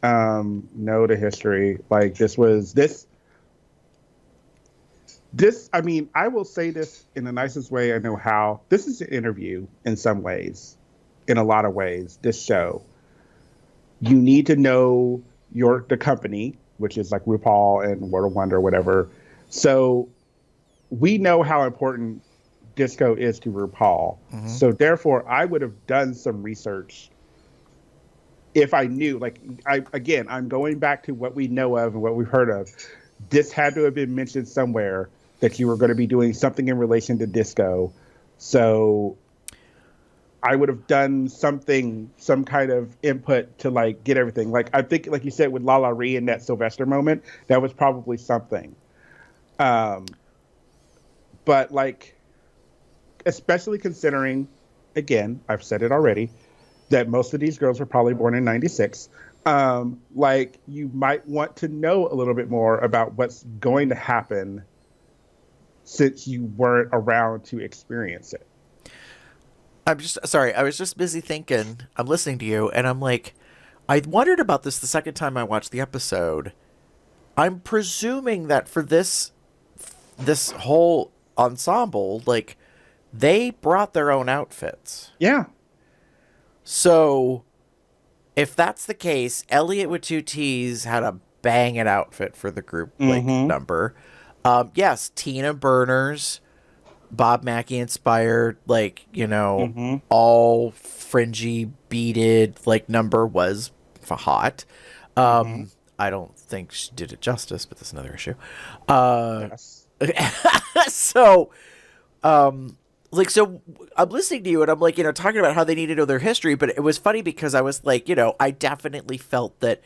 Know the history. Like, this, I mean, I will say this in the nicest way I know how. This is an interview in some ways, in a lot of ways, this show. You need to know the company, which is like RuPaul and World of Wonder, whatever. So we know how important disco is to RuPaul. So therefore, I would have done some research if I knew. Like, I'm going back to what we know of and what we've heard of. This had to have been mentioned somewhere that you were going to be doing something in relation to disco. So I would have done some kind of input to like get everything. Like, I think, like you said, with La La Ree in that Sylvester moment, that was probably something. But like, especially considering, again, I've said it already, that most of these girls were probably born in 96. Like, you might want to know a little bit more about what's going to happen since you weren't around to experience it. I'm just sorry. I was just busy thinking. I'm listening to you, and I'm like, I wondered about this the second time I watched the episode. I'm presuming that for this whole ensemble, like, they brought their own outfits. Yeah. So, if that's the case, Elliot with two T's had a banging outfit for the group number. Yes, Tina Burner's Bob Mackie inspired, like, all fringy, beaded, like, number was hot. I don't think she did it justice, but that's another issue. Yes. So, so I'm listening to you and I'm like, talking about how they need to know their history, but it was funny because I was like, I definitely felt that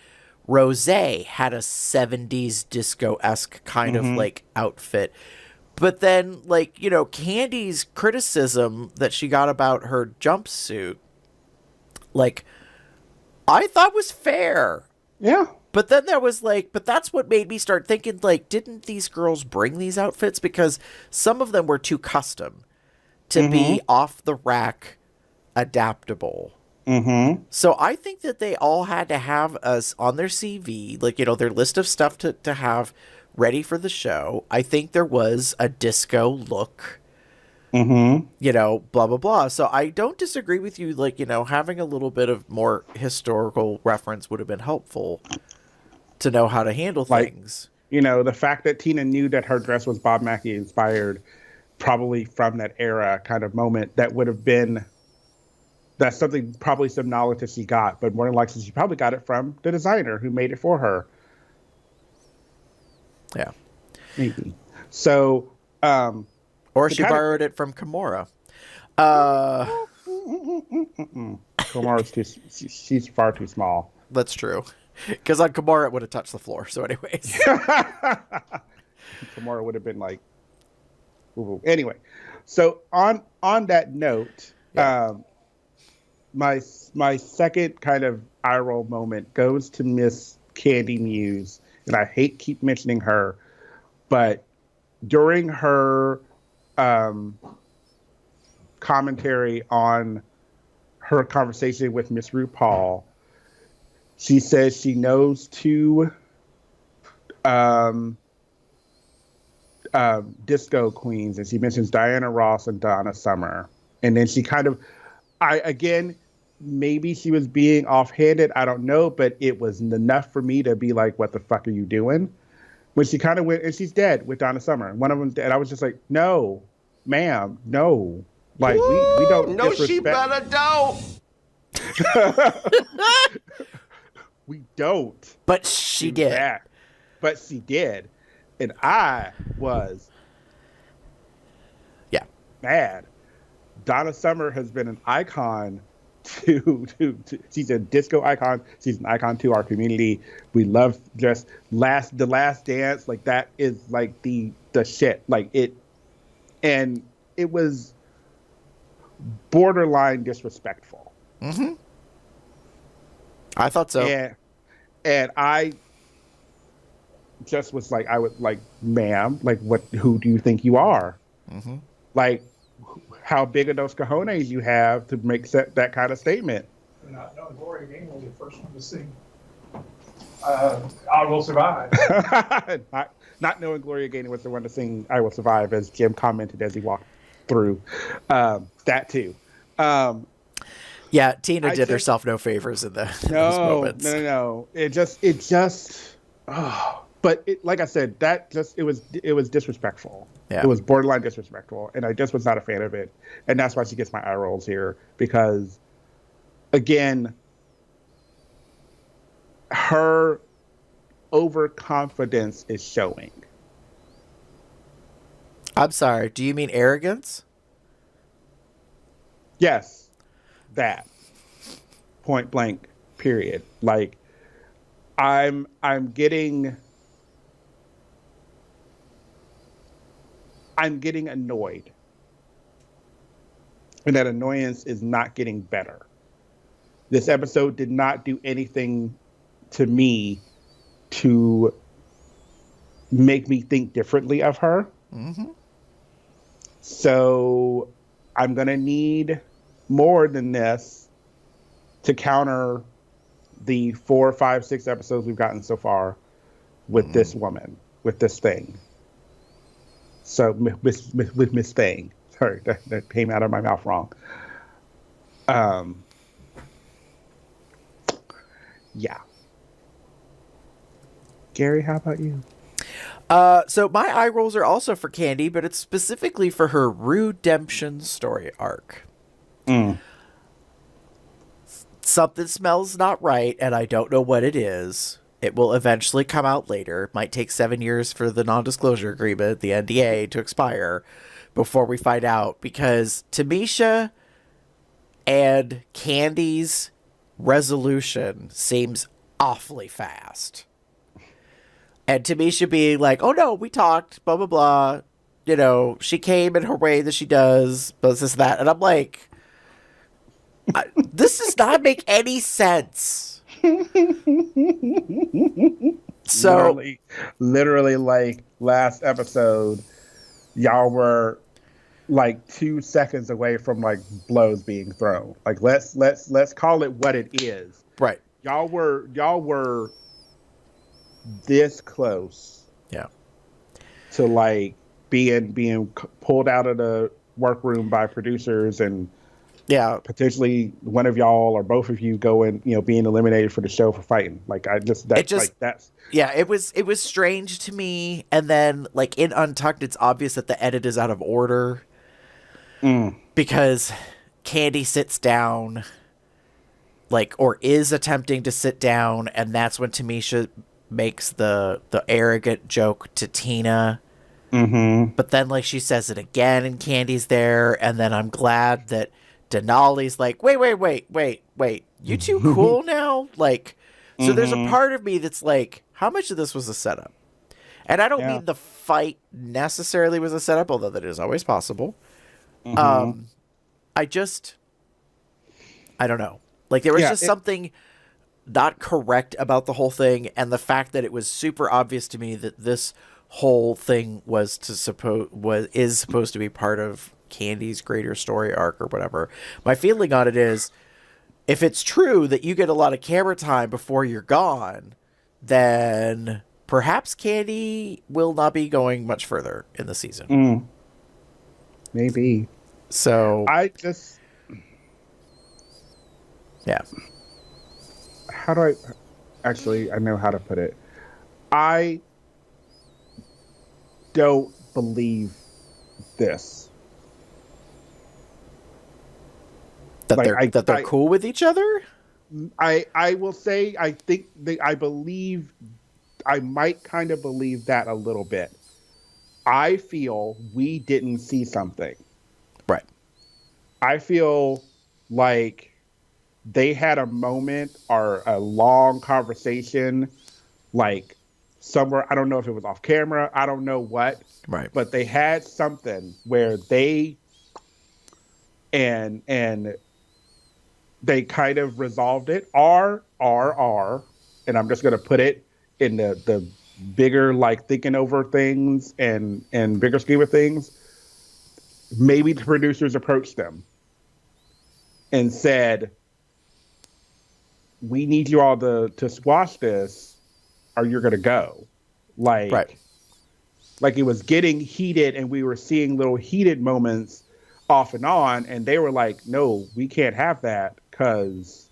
Rosé had a 70s disco-esque kind of like outfit. But then, like, Candy's criticism that she got about her jumpsuit, like, I thought was fair. Yeah. But then there was like, but that's what made me start thinking, like, didn't these girls bring these outfits? Because some of them were too custom to be off the rack adaptable. So I think that they all had to have us on their CV, like, their list of stuff to have ready for the show. I think there was a disco look, blah, blah, blah. So I don't disagree with you. Like, having a little bit of more historical reference would have been helpful to know how to handle things. The fact that Tina knew that her dress was Bob Mackie inspired, probably from that era kind of moment, that's something, probably some knowledge that she got, but more than likely she probably got it from the designer who made it for her. Yeah. Maybe. So, or she borrowed it from Kimura. Kimura's she's far too small. That's true. Because on Kimura it would have touched the floor. So anyways. Kimura would have been like, ooh. Anyway. So on that note, my second kind of eye roll moment goes to Miss Candy Muse, and I hate keep mentioning her, but during her commentary on her conversation with Miss RuPaul, she says she knows two disco queens, and she mentions Diana Ross and Donna Summer, and then she kind of, maybe she was being offhanded, I don't know, but it was enough for me to be like, what the fuck are you doing? When she kind of went, and she's dead with Donna Summer. One of them dead. I was just like, no, ma'am, no. Like, we don't No, disrespect. she better don't. We don't. But she do did. that. But she did. And I was mad. Donna Summer has been an icon she's a disco icon. She's an icon to our community. We love just the last dance. Like that is like the shit. Like it, and it was borderline disrespectful. Mm-hmm. I thought so. And I just was like, I was like, ma'am, like who do you think you are? Mm-hmm. Like, how big of those cojones you have to make that kind of statement? Not knowing Gloria Gaynor was the first one to sing I Will Survive. not knowing Gloria Gaynor was the one to sing I Will Survive, as Jim commented as he walked through. That too. Yeah, Tina did herself no favors in those moments. No. It just. Oh. But like I said, it was disrespectful. Yeah. It was borderline disrespectful, and I just was not a fan of it. And that's why she gets my eye rolls here, because, again, her overconfidence is showing. I'm sorry. Do you mean arrogance? Yes, that. Point blank. Period. Like, I'm getting annoyed. And that annoyance is not getting better. This episode did not do anything to me to make me think differently of her. Mm-hmm. So I'm going to need more than this to counter the 4, 5, 6 episodes we've gotten so far with this woman, with this thing. So with Miss Thing. Sorry, that came out of my mouth wrong. Yeah. Gary, how about you? So my eye rolls are also for Candy, but it's specifically for her redemption story arc. Something smells not right, and I don't know what it is. It will eventually come out later. It might take 7 years for the non-disclosure agreement, the NDA, to expire before we find out, because Tamisha and Candy's resolution seems awfully fast. And Tamisha being like, oh no, we talked, blah, blah, blah. You know, she came in her way that she does, but this, that. And I'm like, this does not make any sense. So literally, like last episode, y'all were like 2 seconds away from like blows being thrown. Like let's call it what it is. Right. Y'all were this close. Yeah. To like being pulled out of the workroom by producers, and yeah, potentially one of y'all or both of you going, being eliminated for the show for fighting. Like yeah, it was strange to me. And then like in Untucked, it's obvious that the edit is out of order because Candy sits down, like, or is attempting to sit down, and that's when Tamisha makes the arrogant joke to Tina. But then like she says it again, and Candy's there, and then I'm glad that Denali's like, wait, you two cool now? Like, so there's a part of me that's like, how much of this was a setup? And I don't mean the fight necessarily was a setup, although that is always possible. I don't know. Like, there was just something not correct about the whole thing, and the fact that it was super obvious to me that this whole thing is supposed to be part of Candy's greater story arc or whatever. My feeling on it is, if it's true that you get a lot of camera time before you're gone, then perhaps Candy will not be going much further in the season. Maybe. So yeah. How do I know how to put it. I don't believe this. That they're cool with each other? I will say I might kind of believe that a little bit. I feel we didn't see something. Right. I feel like they had a moment or a long conversation, like somewhere. I don't know if it was off camera. I don't know what. Right. But they had something where they and they kind of resolved it. And I'm just gonna put it in the bigger, like, thinking over things and bigger scheme of things. Maybe the producers approached them and said, we need you all to squash this or you're gonna go. Like, Right. like it was getting heated and we were seeing little heated moments off and on, and they were like, no, we can't have that because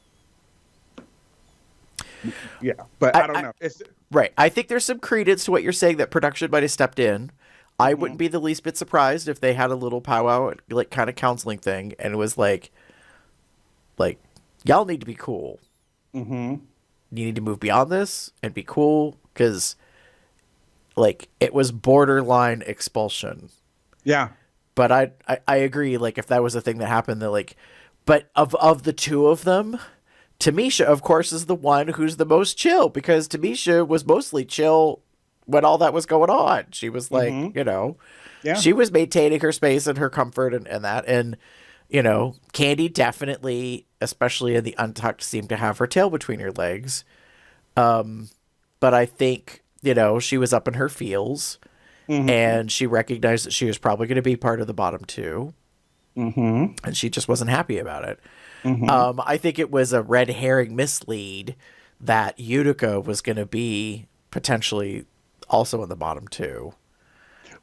but I don't know. It's Right. I think there's some credence to what you're saying that production might have stepped in. I wouldn't be the least bit surprised if they had a little powwow, like, kind of counseling thing, and it was like, y'all need to be cool. You need to move beyond this and be cool, because, like, it was borderline expulsion. yeah. But I agree, like, if that was a thing that happened, that, like, but of the two of them, Tamisha, of course, is the one who's the most chill, because Tamisha was mostly chill when all that was going on. She was like, you know, she was maintaining her space and her comfort and that. And, you know, Candy definitely, especially in the Untucked, seemed to have her tail between her legs. But I think, you know, she was up in her feels and she recognized that she was probably going to be part of the bottom two. And she just wasn't happy about it. I think it was a red herring mislead that Utica was going to be potentially also in the bottom two.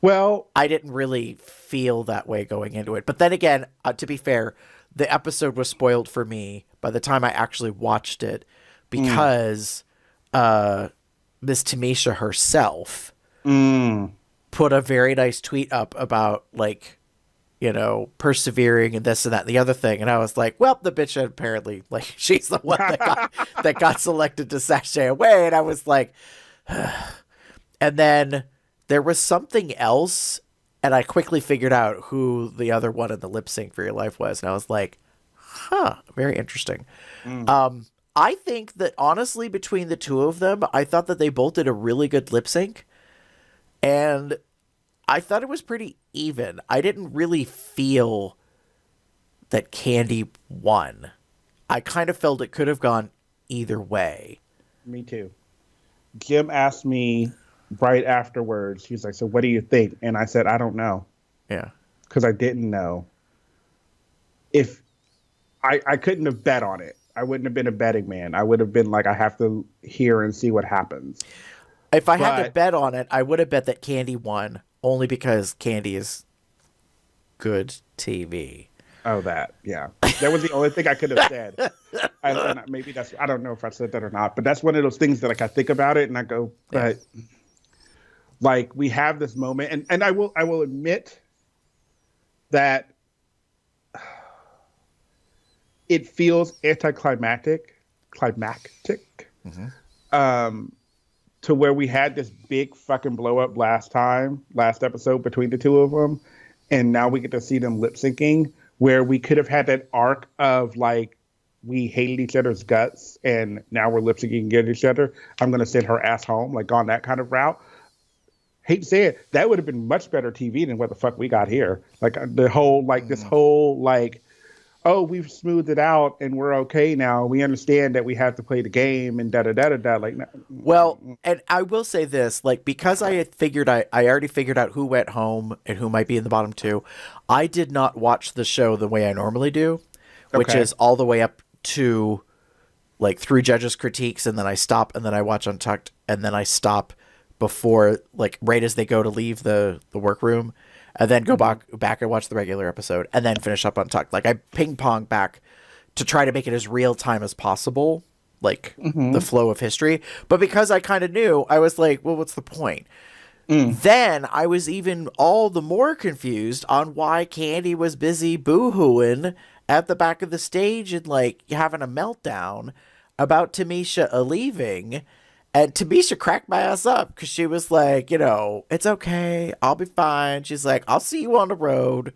Well, I didn't really feel that way going into it. But then again, to be fair, the episode was spoiled for me by the time I actually watched it, because Miss Tamisha herself put a very nice tweet up about, like, you know, persevering and this and that and the other thing. And I was like, well, the bitch apparently, like, she's the one that got selected to sashay away. And I was like, and then there was something else, and I quickly figured out who the other one in the lip sync for your life was. And I was like, huh, very interesting. I think that, honestly, between the two of them, I thought that they both did a really good lip sync. And I thought it was pretty even. I didn't really feel that Candy won. I kind of felt it could have gone either way. Me too. Jim asked me right afterwards, he's like, so what do you think? And I said, I don't know. Yeah. Because I didn't know. If I couldn't have bet on it. I wouldn't have been a betting man. I would have been like, I have to hear and see what happens. If I had to bet on it, I would have bet that Candy won, only because Candy is good TV. Oh, that, yeah. That was the only thing I could have said. Maybe that's, I don't know if I said that or not, but that's one of those things that, like, I think about it and I go, but like, we have this moment, and I will admit that it feels climactic, to where we had this big fucking blow up last episode between the two of them, and now we get to see them lip syncing, where we could have had that arc of, like, we hated each other's guts and now we're lip syncing against each other. I'm gonna send her ass home, like, on that kind of route. Hate to say it, that would have been much better TV than what the fuck we got here. Like, the whole, like, this whole, like, oh, we've smoothed it out and we're okay now. We understand that we have to play the game and da-da-da-da-da. Like, well, and I will say this, like, because I had figured, I already figured out who went home and who might be in the bottom two, I did not watch the show the way I normally do, which is all the way up to, like, 3 judges' critiques, and then I stop, and then I watch Untucked, and then I stop before, like, right as they go to leave the workroom, and then go back and watch the regular episode, and then finish up Untucked. Like, I ping pong back to try to make it as real time as possible, like, the flow of history. But because I kind of knew, I was like, well, what's the point? Then I was even all the more confused on why Candy was busy boo-hooing at the back of the stage and, like, having a meltdown about Tamisha leaving. And Tamisha cracked my ass up because she was like, you know, it's okay. I'll be fine. She's like, I'll see you on the road.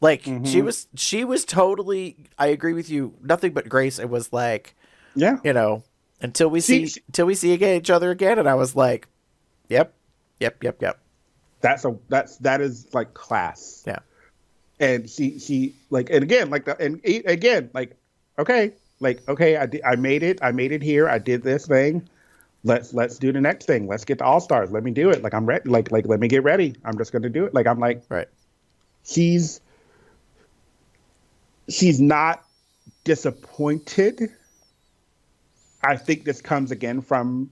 Like she was totally. I agree with you. Nothing but grace. It was like, Yeah. you know, until we see each other again, and I was like, yep. That is like class. Yeah. And she like, and again, like okay, I made it here. I did this thing. Let's do the next thing. Let's get to All Stars. Let me do it. Like I'm ready. Like let me get ready. I'm just gonna do it. Like I'm like, right. She's not disappointed. I think this comes again from,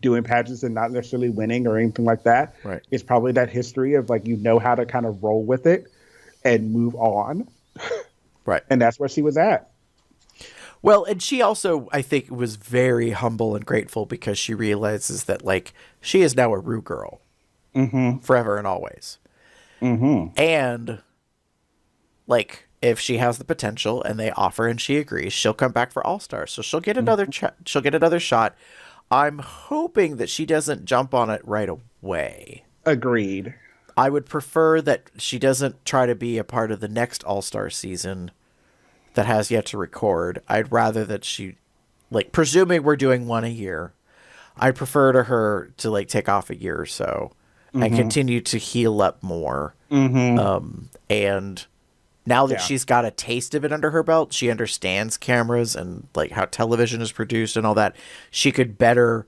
doing pageants and not necessarily winning or anything like that. Right. It's probably that history of like, how to kind of roll with it and move on. Right. And that's where she was at. Well, and she also, I think, was very humble and grateful because she realizes that, like, she is now a Rue girl. Forever and always. And, like, if she has the potential and they offer and she agrees, she'll come back for All Stars. So she'll get another she'll get another shot. I'm hoping that she doesn't jump on it right away. Agreed. I would prefer that she doesn't try to be a part of the next All-Star season that has yet to record. I'd rather that she, like, presuming we're doing one a year, I'd prefer to her to, like, take off a year or so and continue to heal up more. And now that she's got a taste of it under her belt, she understands cameras and, like, how television is produced and all that. She could better,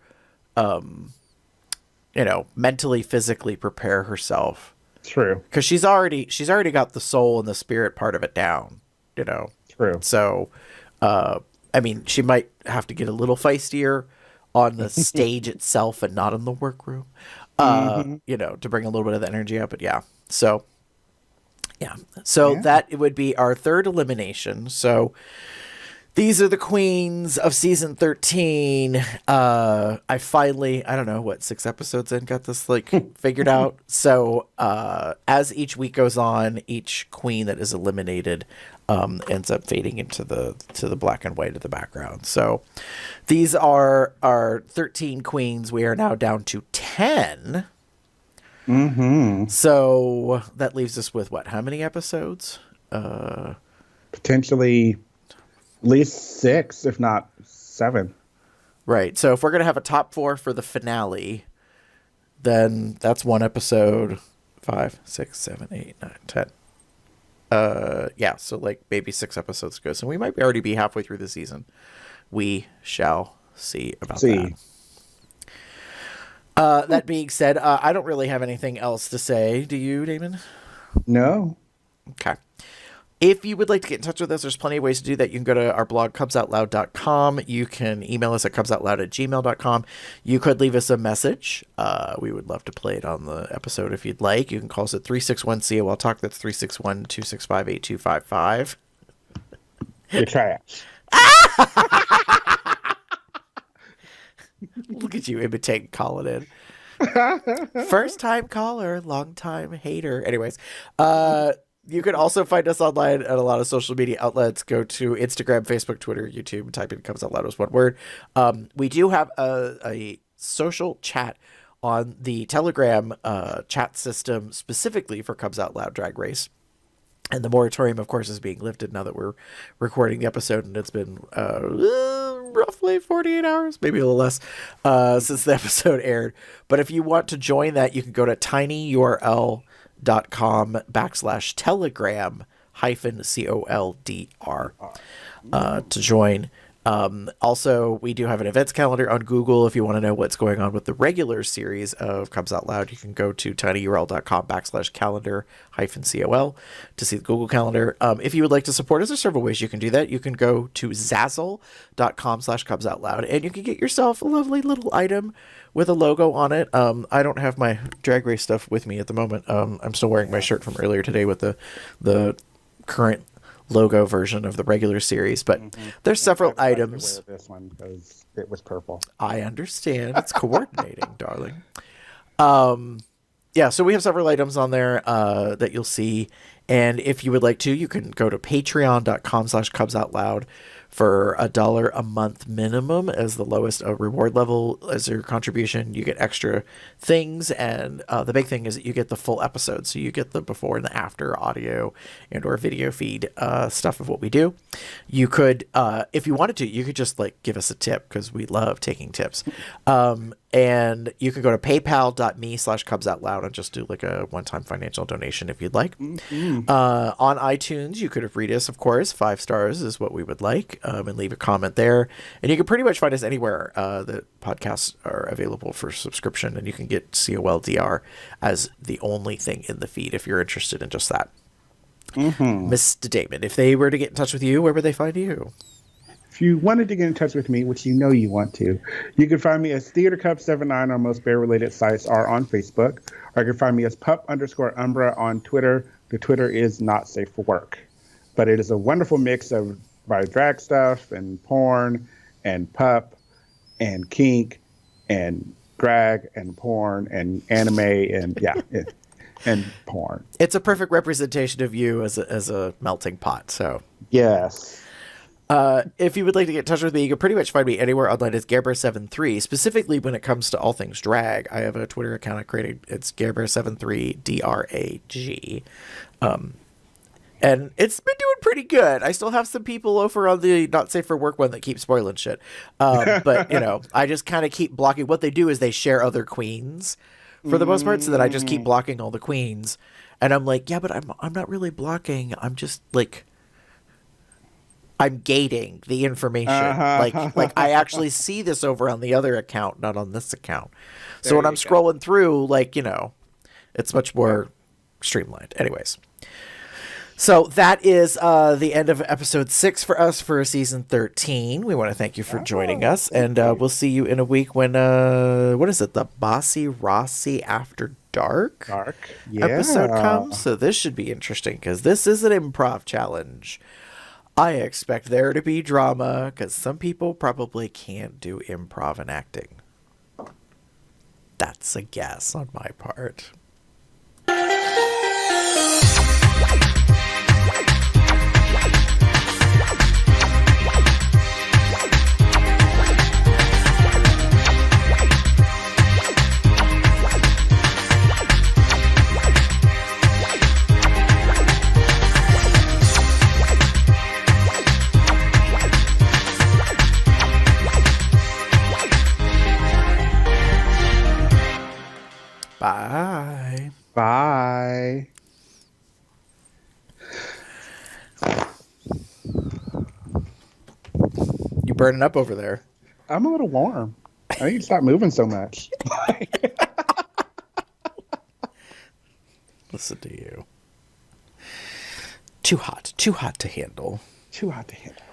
mentally, physically prepare herself. True. Because she's already got the soul and the spirit part of it down, True. So, I mean, she might have to get a little feistier on the stage itself and not in the workroom, to bring a little bit of the energy up. But yeah, so that it would be our third elimination. So these are the queens of season 13. I finally, I don't know what, 6 episodes in, got this like figured out. So as each week goes on, each queen that is eliminated ends up fading into the black and white of the background. So these are our 13 queens. We are now down to 10. So that leaves us with what? How many episodes? Potentially at least 6, if not 7. Right. So if we're going to have a top 4 for the finale, then that's one episode. 5, 6, 7, 8, 9, 10. So like maybe 6 episodes ago. So we might already be halfway through the season. We shall see about that. That being said, I don't really have anything else to say. Do you, Damon? No. Okay. If you would like to get in touch with us, there's plenty of ways to do that. You can go to our blog, cubsoutloud.com. You can email us at cubsoutloud@gmail.com. You could leave us a message. We would love to play it on the episode if you'd like. You can call us at 361-COL-TALK. That's 361-265-8255. You're trash. Look at you imitating Colin in. First time caller, long time hater. Anyways, you can also find us online at a lot of social media outlets. Go to Instagram, Facebook, Twitter, YouTube, type in Comes Out Loud as one word. We do have a social chat on the Telegram chat system specifically for Comes Out Loud Drag Race. And the moratorium, of course, is being lifted now that we're recording the episode, and it's been roughly 48 hours, maybe a little less, since the episode aired. But if you want to join that, you can go to tinyurl.com/telegram-COLDR to join. Also, we do have an events calendar on Google. If you want to know what's going on with the regular series of Comes Out Loud, you can go to tinyurl.com/calendar-COL to see the Google calendar. If you would like to support us, there's several ways you can do that. You can go to zazzle.com/cubsoutloud and you can get yourself a lovely little item with a logo on it. I don't have my Drag Race stuff with me at the moment. I'm still wearing my shirt from earlier today with the current logo version of the regular series, but there's several items. I wear this one because it was purple. I understand. It's coordinating, darling. So we have several items on there that you'll see. And if you would like to, you can go to patreon.com/cubsoutloud For $1 a month minimum as the lowest reward level as your contribution, you get extra things, and the big thing is that you get the full episode. So you get the before and the after audio and or video feed stuff of what we do. You could, if you wanted to, you could just like give us a tip, because we love taking tips. And you can go to paypal.me/cubsoutloud and just do like a one-time financial donation if you'd like. On iTunes, you could read us, of course. 5 stars is what we would like, and leave a comment there. And you can pretty much find us anywhere that podcasts are available for subscription, and you can get COLDR as the only thing in the feed if you're interested in just that. Mr. Damon, if they were to get in touch with you, where would they find you? If you wanted to get in touch with me, which you know you want to, you can find me as TheaterCub79 on most bear-related sites or on Facebook. Or you can find me as pup_Umbra on Twitter. The Twitter is not safe for work. But it is a wonderful mix of drag stuff and porn and pup and kink and drag and porn and anime and and porn. It's a perfect representation of you as a melting pot. So yes. If you would like to get in touch with me, you can pretty much find me anywhere online as Gerber73. Specifically when it comes to all things drag, I have a Twitter account I created. It's Gerber73, DRAG. And it's been doing pretty good. I still have some people over on the not safe for work one that keep spoiling shit. But you know, I just kind of keep blocking. What they do is they share other queens for the most part, so that I just keep blocking all the queens. And I'm like, yeah, but I'm not really blocking. I'm just like, I'm gating the information. Like I actually see this over on the other account, not on this account. So when I'm scrolling through, like, you know, it's much more streamlined. Anyways. So that is the end of episode 6 for us for season 13. We want to thank you for joining us, and we'll see you in a week when what is it, the Bossy Rossi After Dark episode comes. So this should be interesting, because this is an improv challenge. I expect there to be drama, because some people probably can't do improv and acting. That's a guess on my part. Bye. Bye. You burning up over there. I'm a little warm. I need to stop moving so much. Listen to you. Too hot to handle. Too hot to handle.